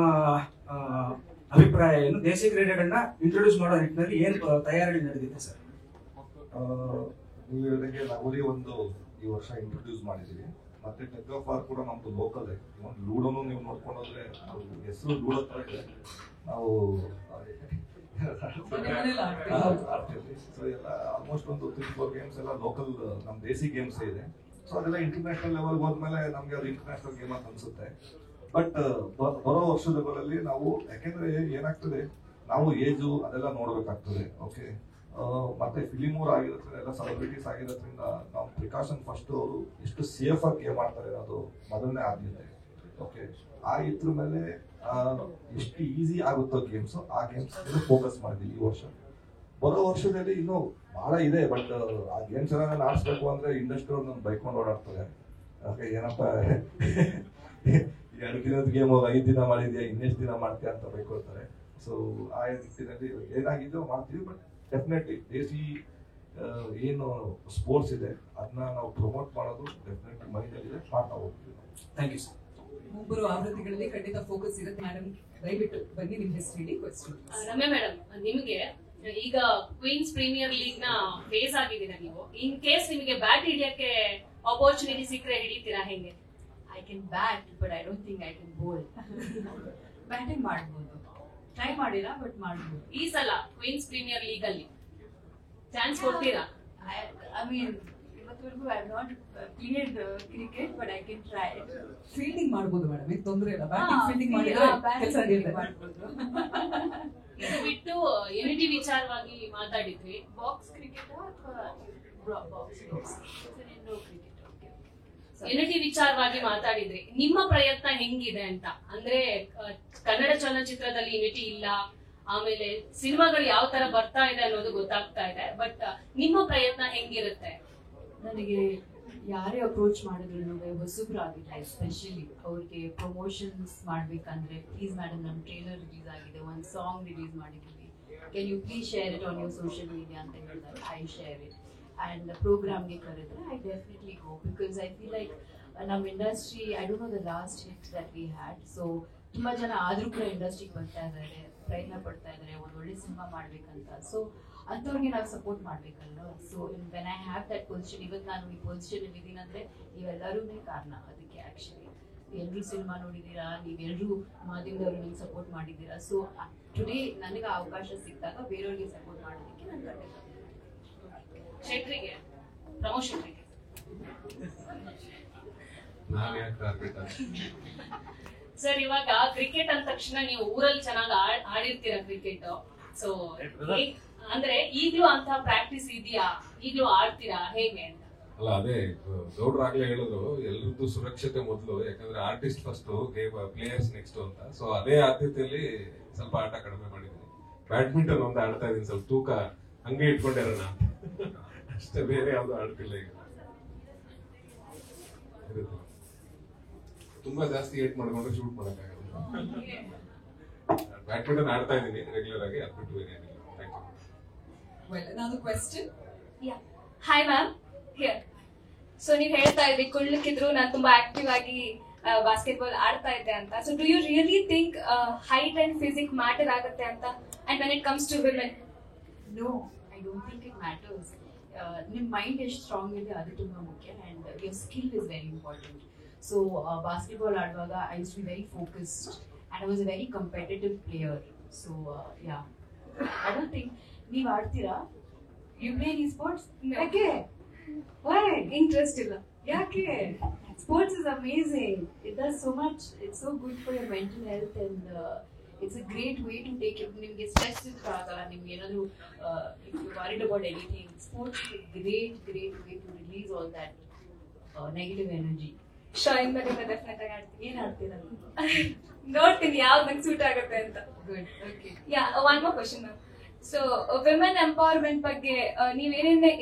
ಅಭಿಪ್ರಾಯ ಏನು? ದೇಸಿ ಕ್ರೀಡೆಗಳನ್ನ ಇಂಟ್ರೊಡ್ಯೂಸ್ ಮಾಡೋ ನಿಟ್ಟಿನಲ್ಲಿ ಏನು ತಯಾರಿ ನಡೆದಿದೆ ಸರ್? ನೀವು ಹೇಳಿದಂಗೆ ಲಗೋರಿ ಒಂದು ಈ ವರ್ಷ ಇಂಟ್ರೊಡ್ಯೂಸ್ ಮಾಡಿದ್ದೀವಿ. ಮತ್ತೆ ಟಗ್ ಆಫ್ ವಾರ್ ಕೂಡ ನಮ್ದು ಲೋಕಲ್ ಇದೆ. ಲೂಡೋನು ನೀವು ನೋಡ್ಕೊಂಡೋದ್ರೆ ಹೆಸರು ಲೂಡೋ ತರ ಇದೆ. ನಾವು ಆಡ್ತೀವಿ. ಸೊ ಎಲ್ಲ ಆಲ್ಮೋಸ್ಟ್ ಒಂದು 3-4 ಗೇಮ್ಸ್ ಎಲ್ಲ ಲೋಕಲ್ ನಮ್ ದೇಸಿ ಗೇಮ್ಸ್ ಇದೆ. ಸೊ ಅದೆಲ್ಲ ಇಂಟರ್ನ್ಯಾಷನಲ್ ಲೆವೆಲ್ ಹೋದ್ಮೇಲೆ ನಮ್ಗೆ ಅದು ಇಂಟರ್ನ್ಯಾಷನಲ್ ಗೇಮ್ ಅಂತ ಅನ್ಸುತ್ತೆ. ಬಟ್ ಬರೋ ವರ್ಷಗಳಲ್ಲಿ ನಾವು, ಯಾಕೆಂದ್ರೆ ಏನಾಗ್ತದೆ, ನಾವು ಏಜು ಅದೆಲ್ಲ ನೋಡ್ಬೇಕಾಗ್ತದೆ. ಓಕೆ, ಮತ್ತೆ ಫಿಲಿಮ್ ಊರ್ ಆಗಿರೋದ್ರಿಂದ ಎಲ್ಲ ಸೆಲೆಬ್ರಿಟೀಸ್ ಆಗಿರೋದ್ರಿಂದ ನಾವು ಪ್ರಿಕಾಷನ್ ಫಸ್ಟ್ ಅವರು ಎಷ್ಟು ಸೇಫ್ ಆಗಿ ಗೇಮ್ ಆಡ್ತಾರೆ ಅನ್ನೋದು ಮೊದಲನೇ ಆದ್ಯತೆ. ಓಕೆ, ಆ ಇದ್ರ ಮೇಲೆ ಎಷ್ಟು ಈಸಿ ಆಗುತ್ತೋ ಗೇಮ್ಸ್, ಆ ಗೇಮ್ಸ್ ಫೋಕಸ್ ಮಾಡಿದ್ವಿ ಈ ವರ್ಷ. ಬರೋ ವರ್ಷದಲ್ಲಿ ಇನ್ನೂ ಬಹಳ ಇದೆ. ಬಟ್ ಆ ಗೇಮ್ಸ್ ಎಲ್ಲ ಆಡಿಸ್ಬೇಕು ಅಂದ್ರೆ ಇಂಡಸ್ಟ್ರಿ ಅವ್ರು ನಮ್ಗೆ ಬೈಕೊಂಡು ಓಡಾಡ್ತಾರೆ. ಓಕೆ, ಏನಪ್ಪ 2 ದಿನದ ಗೇಮ್ 5 ದಿನ ಮಾಡಿದ್ಯಾ, ಇನ್ನೆಷ್ಟು ದಿನ ಮಾಡ್ತೀಯ ಅಂತ ಬೈಕೊಳ್ತಾರೆ. ಸೊ ಆ ನಿಟ್ಟಿನಲ್ಲಿ ಏನಾಗಿದ್ದೋ ಮಾಡ್ತೀವಿ. ಬಟ್ ಡೆಫಿನೆಟ್ಲಿ ದೇಸಿ ಏನು ಸ್ಪೋರ್ಟ್ಸ್ ಇದೆ ಅದನ್ನ ನಾವು ಪ್ರಮೋಟ್ ಮಾಡೋದು ಡೆಫಿನೆಟ್ಲಿ ಮೈಂಡಲ್ಲಿದೆ, ಮಾಡ್ತಾ ಹೋಗ್ತೀವಿ. Thank you sir. ಮುಂಬರುವ ಆವೃತ್ತಿಗಳಲ್ಲಿ ಖಂಡಿತ ಫೋಕಸ್ ಇರುತ್ತೆ. ಮೇಡಮ್, ದಯವಿಟ್ಟು ಬನ್ನಿ, ನಿಮ್ಮ ಹೆಸರು ಹೇಳಿ. ಕ್ವೆಶ್ಚನ್. ರಮ್ಯಾ ಮೇಡಮ್, ನಿಮಗೆ ಈಗ ಕ್ವೀನ್ಸ್ ಪ್ರೀಮಿಯರ್ ಲೀಗ್ ನ ಫೇಸ್ ಆಗಿದ್ದೀರಾ ನೀವು. ಇನ್ ಕೇಸ್ ನಿಮಗೆ ಬ್ಯಾಟ್ ಹಿಡಿಯಕ್ಕೆ ಆಪರ್ಚುನಿಟಿ ಸಿಕ್ಕರೆ ಹಿಡಿತೀರಾ ಹೆಂಗೆ? I can bat, but I don't think I can bowl. Batting ಮಾಡ್ಬೋದು, ಟ್ರೈ ಮಾಡಿಲ್ಲ, ಬಟ್ ಮಾಡ್ಬೋದು. ಈ ಸಲ ಕ್ವೀನ್ಸ್ ಪ್ರೀಮಿಯರ್ ಲೀಗ್ ಅಲ್ಲಿ ಚಾನ್ಸ್ ಕೊಡ್ತೀರಾ? ಐ ಮೀನ್ ಇವತ್ತವರೆಗೂ I have not played cricket, but I can try. Fielding ಮಾಡ್ಬೋದು ಮೇಡಮ್, ಏನು ತೊಂದರೆ ಇಲ್ಲ. ಬ್ಯಾಟಿಂಗ್ ಫೀಲ್ಡಿಂಗ್ ಮಾಡಿದ್ರೆ ಕೆಲಸ ಮಾಡ್ಬೋದು. ಇದು ಬಿಟ್ಟು ಯುನಿಟಿ ವಿಚಾರವಾಗಿ ಮಾತಾಡಿದ್ವಿ. ಬಾಕ್ಸ್ ಕ್ರಿಕೆಟ್ ಅಥವಾ box? Indoor cricket. Okay, so unity ವಿಚಾರವಾಗಿ ಮಾತಾಡಿದ್ರಿ. ನಿಮ್ಮ ಪ್ರಯತ್ನ ಹೆಂಗಿದೆ ಅಂತ, ಅಂದ್ರೆ ಕನ್ನಡ ಚಲನಚಿತ್ರದಲ್ಲಿ ಯುನಿಟಿ ಇಲ್ಲ, ಆಮೇಲೆ ಸಿನಿಮಾಗಳು ಯಾವ ತರ ಬರ್ತಾ ಇದೆ ಅನ್ನೋದು ಗೊತ್ತಾಗ್ತಾ ಇದೆ. ಬಟ್ ನಿಮ್ಮ ಪ್ರಯತ್ನ ಹೆಂಗಿರುತ್ತೆ? ನನಗೆ ಯಾರೇ ಅಪ್ರೋಚ್ ಮಾಡಿದ್ರು ಹೊಸಬ್ರಾಗಿಲ್ಲ, ಎಸ್ಪೆಷಲಿ ಅವ್ರಿಗೆ ಪ್ರಮೋಷನ್ಸ್ ಮಾಡ್ಬೇಕಂದ್ರೆ ಪ್ಲೀಸ್ ಮೇಡಮ್ ನಮ್ಮ ಟ್ರೇಲರ್ ರಿಲೀಸ್ ಆಗಿದೆ, ಒಂದು ಸಾಂಗ್ ರಿಲೀಸ್ ಮಾಡಿದ್ದೀವಿ, can you please share it on your social media ಅಂತ ಹೇಳಿದಾಗ ಐ ಶೇರ್ ಇಟ್. ಆ್ಯಂಡ್ ಪ್ರೋಗ್ರಾಮ್ಗೆ ಕರೆದ್ರೆ I definitely go, because I feel like ನಮ್ಮ industry, I don't know the last hit that we had. So ತುಂಬ ಜನ ಆದರೂ ಕೂಡ ಇಂಡಸ್ಟ್ರಿಗೆ ಬರ್ತಾ ಇದ್ದಾರೆ, ಪ್ರಯತ್ನ ಪಡ್ತಾ ಇದ್ದಾರೆ ಒಂದು ಒಳ್ಳೆ ಸಿನಿಮಾ ಮಾಡ್ಬೇಕಂತ. ಸೊ ಅಂಥವ್ರಿಗೆ ನಾವು ಸಪೋರ್ಟ್ ಮಾಡ್ಬೇಕಲ್ವ. So when I have that position, ಇವತ್ತು ನಾನು ಈ ಪೊಸಿಷನ್ ಇದ್ದೀನಿ ಅಂದರೆ ನೀವೆಲ್ಲರೂ ಕಾರಣ ಅದಕ್ಕೆ. ಆ್ಯಕ್ಚುಲಿ ಎಲ್ಲರೂ ಸಿನಿಮಾ ನೋಡಿದ್ದೀರಾ, ನೀವೆಲ್ಲರೂ ಮಾಧ್ಯಮದವರು ನಂಗೆ ಸಪೋರ್ಟ್ ಮಾಡಿದ್ದೀರಾ. ಸೊ ಟುಡೇ ನನಗೆ ಅವಕಾಶ ಸಿಕ್ಕಿದಾಗ ಬೇರೆಯವ್ರಿಗೆ ಸಪೋರ್ಟ್ ಮಾಡೋದಕ್ಕೆ ನಾನು ಖಂಡಿತ ಶೆಟ್ರಿಗೆ ಪ್ರಮೋಷನ್ರಿಗೆ ನಾನು ಯಾಕೆ ಕಾರ್ಪೆಟ್ ಸರ್, ಇವಾಗ ಕ್ರಿಕೆಟ್ ಅಂದ ತಕ್ಷಣ ನೀವು ಊರಲ್ಲಿ ಚೆನ್ನಾಗಿ ಆಡಿರ್ತೀರಾ ಕ್ರಿಕೆಟ್. ಸೊ ಅಂದ್ರೆ ಈಗ್ಲೂ ಅಂತ ಪ್ರಾಕ್ಟೀಸ್ ಇದೆಯಾ? ಈಗ್ಲೂ ಆಡ್ತೀರಾ ಹೇಗೆ ಅಂತ? ಅಲ್ಲ, ಅದೇ ಗೌಡ್ರಾಗ್ಲೇ ಹೇಳಿದ್ರು, ಎಲ್ರದ್ದು ಸುರಕ್ಷತೆ ಮೊದಲು, ಯಾಕಂದ್ರೆ ಆರ್ಟಿಸ್ಟ್ ಫಸ್ಟ್, ಪ್ಲೇಯರ್ಸ್ ನೆಕ್ಸ್ಟ್ ಅಂತ. ಸೊ ಅದೇ ಆದ್ಯತೆಯಲ್ಲಿ ಸ್ವಲ್ಪ ಆಟ ಕಡಿಮೆ ಮಾಡಿದ್ದೀನಿ. ಬ್ಯಾಡ್ಮಿಂಟನ್ ಒಂದು ಆಡ್ತಾ ಇದೀನಿ, ಸ್ವಲ್ಪ ತೂಕ ಹಂಗೆ ಇಟ್ಕೊಂಡಿರೋಣ ಅಷ್ಟೇ, ಬೇರೆ ಯಾವ್ದು ಆಡ್ತಿಲ್ಲ ಈಗ. ತುಂಬಾ ಜಾಸ್ತಿ ಏಟ್ ಮಾಡ್ಕೊಂಡ್ರೆ ಶೂಟ್ ಮಾಡಕ್ಕಾಗಲ್ಲ. ಬ್ಯಾಡ್ಮಿಂಟನ್ ಆಡ್ತಾ ಇದೀನಿ ರೆಗ್ಯುಲರ್ ಆಗಿ, ಅದು ಬಿಟ್ಟು ಏನಿಲ್ಲ. Another question? Yeah. Hi ma'am. Here. So ನೀವು ಹೇಳ್ತಾ ಇದ್ರಿ ಕುಳ್ಳಕ್ಕಿದ್ರು ನಾನು ತುಂಬಾ ಆಕ್ಟಿವ್ ಆಗಿ ಬಾಸ್ಕೆಟ್ಬಾಲ್ ಆಡ್ತಾ ಇದ್ದೆ ಅಂತ. So do you really think height and physique matter ಆಗುತ್ತೆ ಅಂತ? And when it comes to women? No, I don't think it matters. ನಿಮ್ಮ ಮೈಂಡ್ ಎಷ್ಟು ಸ್ಟ್ರಾಂಗ್ ಇದೆ ಅದು ತುಂಬ ಮುಖ್ಯ, and your skill is very important. So basketball ಆಡುವಾಗ I use to be very focused and I was a very competitive player. So yeah, I don't think ನೀವು ಆಡ್ತೀರಾ? You play in sports? ಯಾಕೆ? Y? Interest ಇಲ್ಲ. ಯಾಕೆ? Sports is amazing. It does so much. It's so good for your mental health and it's a great way to take it. ನಿಮಗೆ stress ಆಗಲ್ಲ, ನಿಮ್ಗೆ ಏನಾದರೂ if you worried about anything, sports is great way to release all that negative energy. Shine ಮೇಲೆ definite ಆಗಿ ಆಡ್ತೀನಿ. ಏನು ಆಡ್ತೀರಾ? ನೋಡ್ತೀನಿ ಯಾವ್ದು ನಂಗೆ ಸೂಟ್ ಆಗುತ್ತೆ ಅಂತ. Good, okay. Yeah, one more question ma'am. So women empowerment ಬಗ್ಗೆ ನೀವು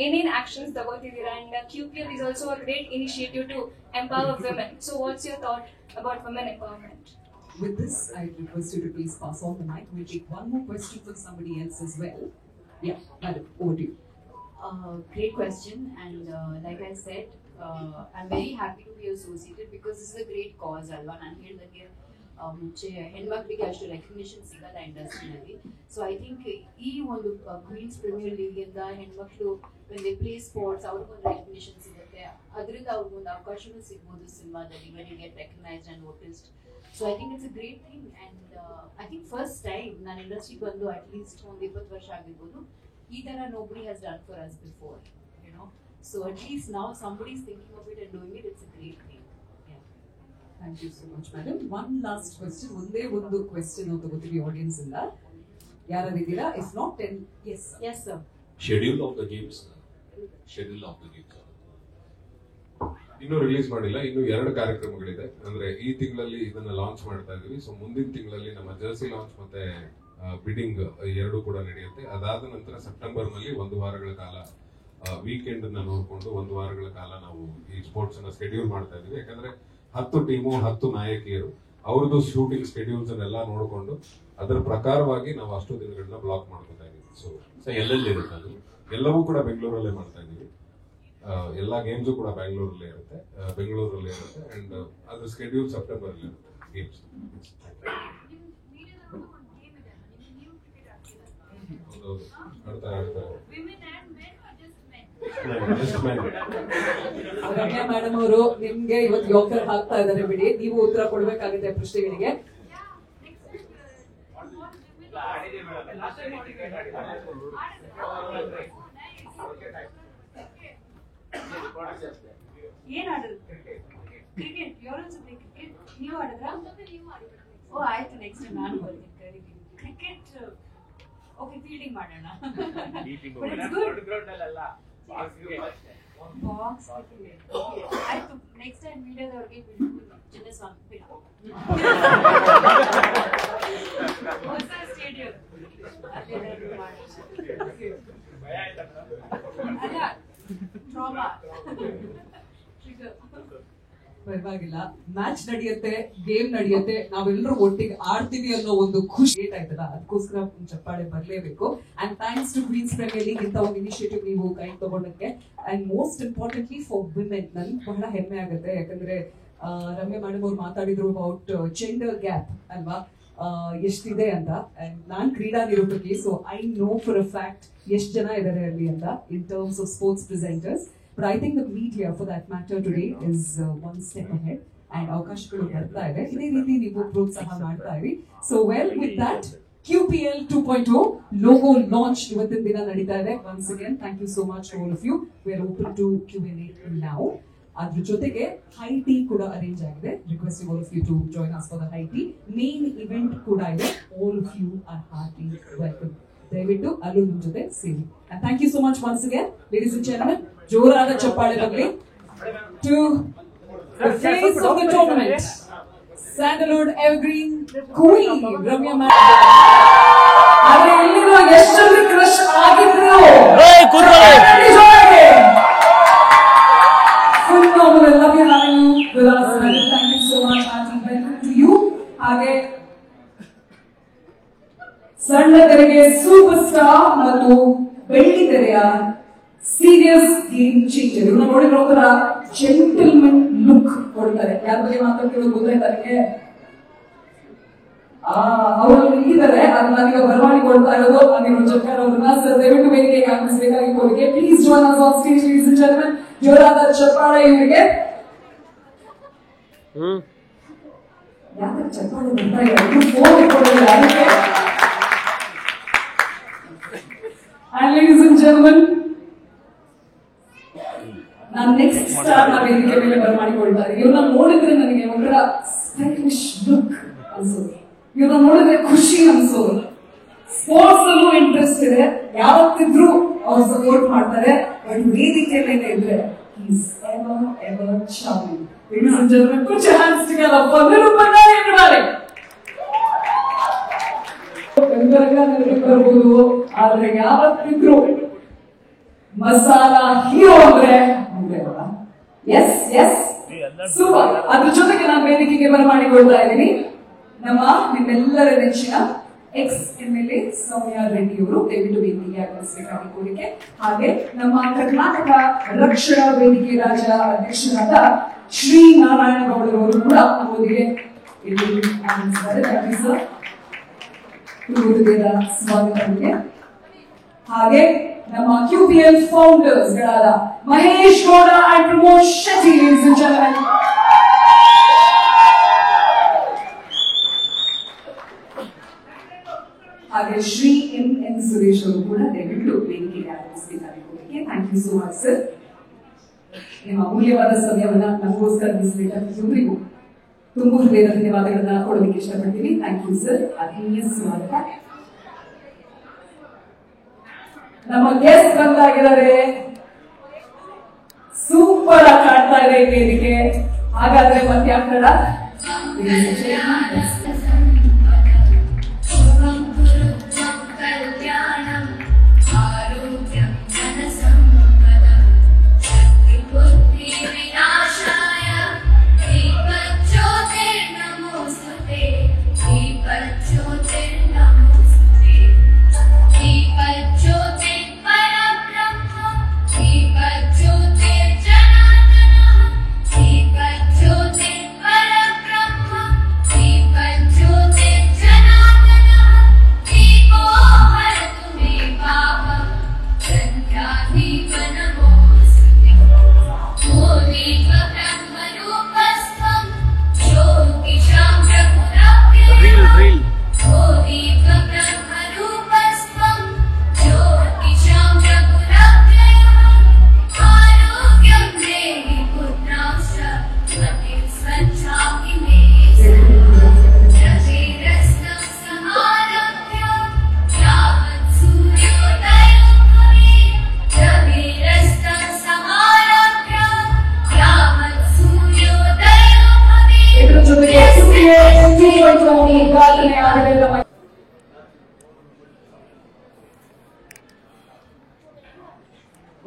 ಏನೇನ್ ಆಕ್ಷನ್ಸ್ ತಗೋತಿದ್ದೀರಾ? And QPL is also a great initiative to empower women. So what's your thought about women empowerment? With this, I request you to please pass on the mic. We'll take one more question from somebody else as well. Yeah, madam, over to you. Great question, and like I said, I'm very happy to be associated because this is a great cause ಅಲ್ವಾ. ನಾನು ಹೇಳಿದಂಗೆ ಮುಂಚೆ ಹೆಣ್ಮಕ್ಳಿಗೆ ಅಷ್ಟು recognition ಸಿಗಲ್ಲ ಇಂಡಸ್ಟ್ರಿನಲ್ಲಿ. So I think ಈ ಒಂದು Queens premier League ಇಂದ ಹೆಣ್ಮಕ್ಳು ವೆನ್ ದೇ ಪ್ಲೇ ಸ್ಪೋರ್ಟ್ಸ್ ಅವ್ರಿಗೊಂದು ರೆಕಗ್ನಿಷನ್ ಸಿಗುತ್ತೆ, ಅದರಿಂದ ಅವ್ರಿಗೊಂದು ಅವಕಾಶನೂ ಸಿಗ್ಬೋದು ಸಿನಿಮಾದಲ್ಲಿ when you get recognised and noticed. So I think it's a great thing. And I think first time ನಾನು ಇಂಡಸ್ಟ್ರಿಗೆ ಬಂದು ಅಟ್ಲೀಸ್ಟ್ ಒಂದು 20 ವರ್ಷ ಆಗಿರ್ಬೋದು, ಈ ಥರ nobody has done for us before, you know. So at least now somebody is thinking of it and doing it. It's a great thing. Thank you so much, madam. One last question. ಒಂದೇ ಒಂದು question ತಗೋತೀವಿ audience ಇಂದ. ಯಾರಿದ್ದೀರಾ? If not, then yes. Yes, sir. Schedule of the games ಇನ್ನೂ release ಮಾಡಿಲ್ಲ. ಇನ್ನು 2 ಕಾರ್ಯಕ್ರಮಗಳಿದೆ. ಅಂದ್ರೆ ಈ ತಿಂಗಳಲ್ಲಿ ಇದನ್ನ ಲಾಂಚ್ ಮಾಡ್ತಾ ಇದೀವಿ. ಸೊ ಮುಂದಿನ ತಿಂಗಳಲ್ಲಿ ನಮ್ಮ ಜರ್ಸಿ ಲಾಂಚ್ ಮತ್ತೆ ಬಿಡಿಂಗ್ 2 ಕೂಡ ನಡೆಯುತ್ತೆ. ಅದಾದ ನಂತರ ಸೆಪ್ಟೆಂಬರ್ ನಲ್ಲಿ 1 ವಾರಗಳ ಕಾಲ ವೀಕೆಂಡ್ ಅನ್ನ ನೋಡ್ಕೊಂಡು 1 ವಾರಗಳ ಕಾಲ ನಾವು ಈ ಸ್ಪೋರ್ಟ್ಸ್ ಅನ್ನ ಸ್ಕೆಡ್ಯೂಲ್ ಮಾಡ್ತಾ ಇದೀವಿ. ಯಾಕಂದ್ರೆ 10 ಟೀಮು 10 ನಾಯಕಿಯರು ಅವ್ರದ್ದು ಶೂಟಿಂಗ್ ಸ್ಕೆಡ್ಯೂಲ್ಸ್ ಅನ್ನೆಲ್ಲ ನೋಡಿಕೊಂಡು ಅದರ ಪ್ರಕಾರವಾಗಿ ನಾವು ಅಷ್ಟು ದಿನಗಳನ್ನ ಬ್ಲಾಕ್ ಮಾಡ್ಕೊತಾ ಇದೀವಿ. ಸೊ ಎಲ್ಲೆಲ್ಲಿ ಇರುತ್ತೆ ಅದು ಎಲ್ಲವೂ ಕೂಡ ಬೆಂಗಳೂರಲ್ಲೇ ಮಾಡ್ತಾ ಇದೀವಿ. ಎಲ್ಲಾ ಗೇಮ್ಸು ಕೂಡ ಬೆಂಗಳೂರಲ್ಲೇ ಇರುತ್ತೆ ಅಂಡ್ ಅದ್ರ ಸ್ಕೆಡ್ಯೂಲ್ ಸೆಪ್ಟೆಂಬರ್ ಅಲ್ಲಿ ಇರುತ್ತೆ ಗೇಮ್ಸ್. ಹೌದೌದು, ಆಡ್ತಾರೆ. ರಮ್ಯಾ ಮೇಡಮ್ ಅವರು ನಿಮ್ಗೆ ಇವತ್ತು ಯೋಕರ್ ಹಾಕ್ತಾ ಇದ್ದಾರೆ, ಬಿಡಿ. ನೀವು ಉತ್ತರ ಕೊಡ್ಬೇಕಾಗುತ್ತೆ ಪ್ರಶ್ನೆಗಳಿಗೆ. ಏನ್ ಆಡಿದ್ರು? ಕ್ರಿಕೆಟ್. ಯಾರು ಕ್ರಿಕೆಟ್ ನೀವು ಆಡಿದ್ರಾ? ಓ ಆಯ್ತು, ನೆಕ್ಸ್ಟ್ ನಾನು ಬರ್ತೀನಿ, ಕರೀತೀನಿ. ಕ್ರಿಕೆಟ್ ಓಕೆ, ಫೀಲ್ಡಿಂಗ್ ಮಾಡೋಣ. ಬಾಕ್ಸ್ ಆಯ್ತು. ನೆಕ್ಸ್ಟ್ ಟೈಮ್ ಮೀಡಿಯಾದವ್ರಿಗೆ ಚಿನ್ನಸ್ವಾಮಿ ಹೊಸ ಸ್ಟೇಡಿಯಂ ಅಲ್ಲ ಟ್ರಾಮಾ ಪರವಾಗಿಲ್ಲ, ಮ್ಯಾಚ್ ನಡೆಯುತ್ತೆ, ಗೇಮ್ ನಡೆಯುತ್ತೆ, ನಾವೆಲ್ಲರೂ ಒಟ್ಟಿಗೆ ಆಡ್ತೀವಿ ಅನ್ನೋ ಒಂದು ಖುಷಿ ಆಯ್ತದ, ಅದಕ್ಕೋಸ್ಕರ ಒಂದು ಚಪ್ಪಾಳೆ ಬರ್ಲೇಬೇಕು. And thanks to Queens premier league ಇಂತ ಒಂದು ಇನಿಷಿಯೇಟಿವ್ ನೀವು ಕೈ ತಗೊಂಡಕ್ಕೆ. And most importantly for women ನನ್ಗೆ ಬಹಳ ಹೆಮ್ಮೆ ಆಗುತ್ತೆ, ಯಾಕಂದ್ರೆ ರಮ್ಯಾ ಮೇಡಮ್ ಅವ್ರು ಮಾತಾಡಿದ್ರು ಅಬೌಟ್ ಜೆಂಡರ್ ಗ್ಯಾಪ್ ಅಲ್ವಾ, ಎಷ್ಟಿದೆ ಅಂತ. ಅಂಡ್ ನಾನ್ ಕ್ರೀಡಾ ನಿರೂಪಕಿ, so I know for a fact ಎಷ್ಟು ಜನ ಇದ್ದಾರೆ ಅಲ್ಲಿ ಅಂತ in terms of sports presenters. But I think the media for that matter today is one step ahead and ಅವಕಾಶಗಳು ಬರ್ತಾ ಇದೆ. ಇದೇ ರೀತಿ ನೀವು ಪ್ರೋತ್ಸಾಹ ಮಾಡ್ತಾ ಇರಿ. So well with that, QPL 2.0 logo launch ಇವತ್ತಿನ ದಿನ ನಡೀತಾ ಇದೆ. Once again, thank you so much to all of you. We are open to Q&A now. ಅದ್ರ ಜೊತೆಗೆ ಹೈ ಟೀ ಕೂಡ ಅರೇಂಜ್ ಆಗಿದೆ. Requesting all of you to join us for the high tea. Main event ಕೂಡ ಇದೆ. All of you are hearty welcome. ದಯವಿಟ್ಟು ಅಲ್ಲೂ ನಿಮ್ ಜೊತೆ ಸೇರಿ. And thank you so much once again, ladies and gentlemen. ಜೋರಾದ ಚಪ್ಪಾಳೆ ಬರಲಿ to the face of the tournament, Sandalwood Evergreen Queen Ramya ma'am. ಆದ್ರೆ ಇಲ್ಲಿರೋ ಎಷ್ಟೊಂದು ಕ್ರಶ್ ಆಗಿದ್ರು phenomenal. Love you having you with us. Thank you so much. Welcome to you. ಹಾಗೆ ಸಣ್ಣ ತೆರೆಗೆ ಸೂಪರ್ ಸ್ಟಾರ್ ಮತ್ತು ಬೆಳ್ಳಿ ತೆರೆಯ ಸೀರಿಯಸ್ ಗೇಮ್ ಚೇಂಜರ್. ಇವ್ರನ್ನ ನೋಡಿದ್ರೆ ಒಂಥರ ಜೆಂಟಲ್ಮನ್ ಲುಕ್ ಕೊಡ್ತಾರೆ. ಯಾರ ಬಗ್ಗೆ ಮಾತಾಡ್ತಿರೋದು ಗೊತ್ತಾಯ್ತಾ ನಿಮಗೆ? ಅವರಲ್ಲಿ ಇದ್ದಾರೆ, ಅದನ್ನ ನಾನೀಗ ಬರಮಾಡಿ ಕೊಡ್ತಾ ಇರೋದು ಅನಿರುದ್ಧ ಜಕ್ಕರ್ ಅವ್ರನ್ನ. ಸರ್ ದಯವಿಟ್ಟು ವೇದಿಕೆಗೆ ಆಗಮಿಸಬೇಕಾಗಿ ಕೋರಿಕೆ. Please join us on stage ladies and gentlemen. ಜೋರಾದ ಚಪ್ಪಾಳೆ ಇವರಿಗೆ. ಯಾಕೆ ಚಪ್ಪಾಳೆ ಬರ್ತಾ ಇದೆ? ಫೋನ್ ಇಟ್ಕೊಂಡಿಲ್ಲ ಅದಕ್ಕೆ. And ladies and gentlemen, ನಾನು ನೆಕ್ಸ್ಟ್ ಸ್ಟಾರ್ ನ ವೇದಿಕೆ ಮೇಲೆ ಬರಮಾಡಿಕೊಳ್ತಾ ಇದ್ದೀನಿ. ಇವ್ರನ್ನ ನೋಡಿದ್ರೆ ನನಗೆ ಒಂಥರ ಸ್ಟೈಲಿಶ್ ಲುಕ್ ಅನ್ಸೋದು, ಇವ್ರನ್ನ ನೋಡಿದ್ರೆ ಖುಷಿ ಅನ್ಸೋದು. ಸ್ಪೋರ್ಟ್ಸ್ ಅಲ್ಲೂ ಇಂಟ್ರೆಸ್ಟ್ ಇದೆ, ಯಾವತ್ತಿದ್ರು ಅವ್ರು ಸಪೋರ್ಟ್ ಮಾಡ್ತಾರೆ. ಬಟ್ ವೇದಿಕೆ ಮೇಲೆ ಇದ್ರೆ he's ever charming. Ladies and gentlemen, put your hands together for Nirupana everybody. ಬರ್ಬೋದು, ಆದ್ರೆ ಯಾವತ್ತಿದ್ರು ಮಸಾಲಾ ಹೀರೋ ಅಂದ್ರೆ ಎಸ್ ಎಸ್ ಸೂಪರ್. ಅದ್ರ ಜೊತೆಗೆ ನಾನು ವೇದಿಕೆಗೆ ಬರಮಾಡಿಕೊಳ್ತಾ ಇದ್ದೀನಿ ನಮ್ಮ ನಿಮ್ಮೆಲ್ಲರ ನೆಚ್ಚಿನ ex-MLA ಸೌಮ್ಯಾ ರೆಡ್ಡಿ ಅವರು. ದಯವಿಟ್ಟು ವೇದಿಕೆಗೆ ಆಗಮಿಸಬೇಕಾಗಿ ಕೋರಿಕೆ. ಹಾಗೆ ನಮ್ಮ ಕರ್ನಾಟಕ ರಕ್ಷಣಾ ವೇದಿಕೆ ರಾಜ್ಯ ಅಧ್ಯಕ್ಷರಾದ ಶ್ರೀ ನಾರಾಯಣ ಗೌಡರವರು ಕೂಡ ನಮ್ಮೊಂದಿಗೆ ಇಲ್ಲಿ ಆಗಮಿಸಿದ್ದಾರೆ. Thank you sir. ಸ್ವಾಗತಕ್ಕೆ. ಹಾಗೆ ನಮ್ಮ QPL ಫೌಂಡರ್ಸ್ ಗಳಾದ Mahesh Gowda and Pramod Shetty, ladies and gentlemen. ಹಾಗೆ ಶ್ರೀ M ಸುರೇಶ್ ಅವರು ಕೂಡ ದಯವಿಟ್ಟು ವೇದಿಕೆಗೆ ಆಗಮಿಸಬೇಕಾಗಿ ಕೋರಿಕೆ. Thank you so much sir. ನಿಮ್ಮ ಅಮೂಲ್ಯವಾದ ಸಮಯವನ್ನ ನಮಗೋಸ್ಕರ ಮೀಸಲಿಟ್ಟ ಪ್ರತಿಯೊಬ್ಬರಿಗೂ ತುಂಬ ಹೃದಯದ ಧನ್ಯವಾದಗಳನ್ನ ಕೊಡೋದಕ್ಕೆ ಇಷ್ಟಪಡ್ತೀನಿ. Thank you sir. ಆತ್ಮೀಯ ಸ್ವಾಗತ. ನಮ್ಮ ಗೆಸ್ಟ್ ಬಂದಾಗಿದ್ದಾರೆ, ಸೂಪರ್ ಆಗಿ ಕಾಣ್ತಾ ಇದೆ ಈ ವೇದಿಕೆ. ಹಾಗಾದ್ರೆ ಮತ್ತೆ ಯಾಕಡ Deepa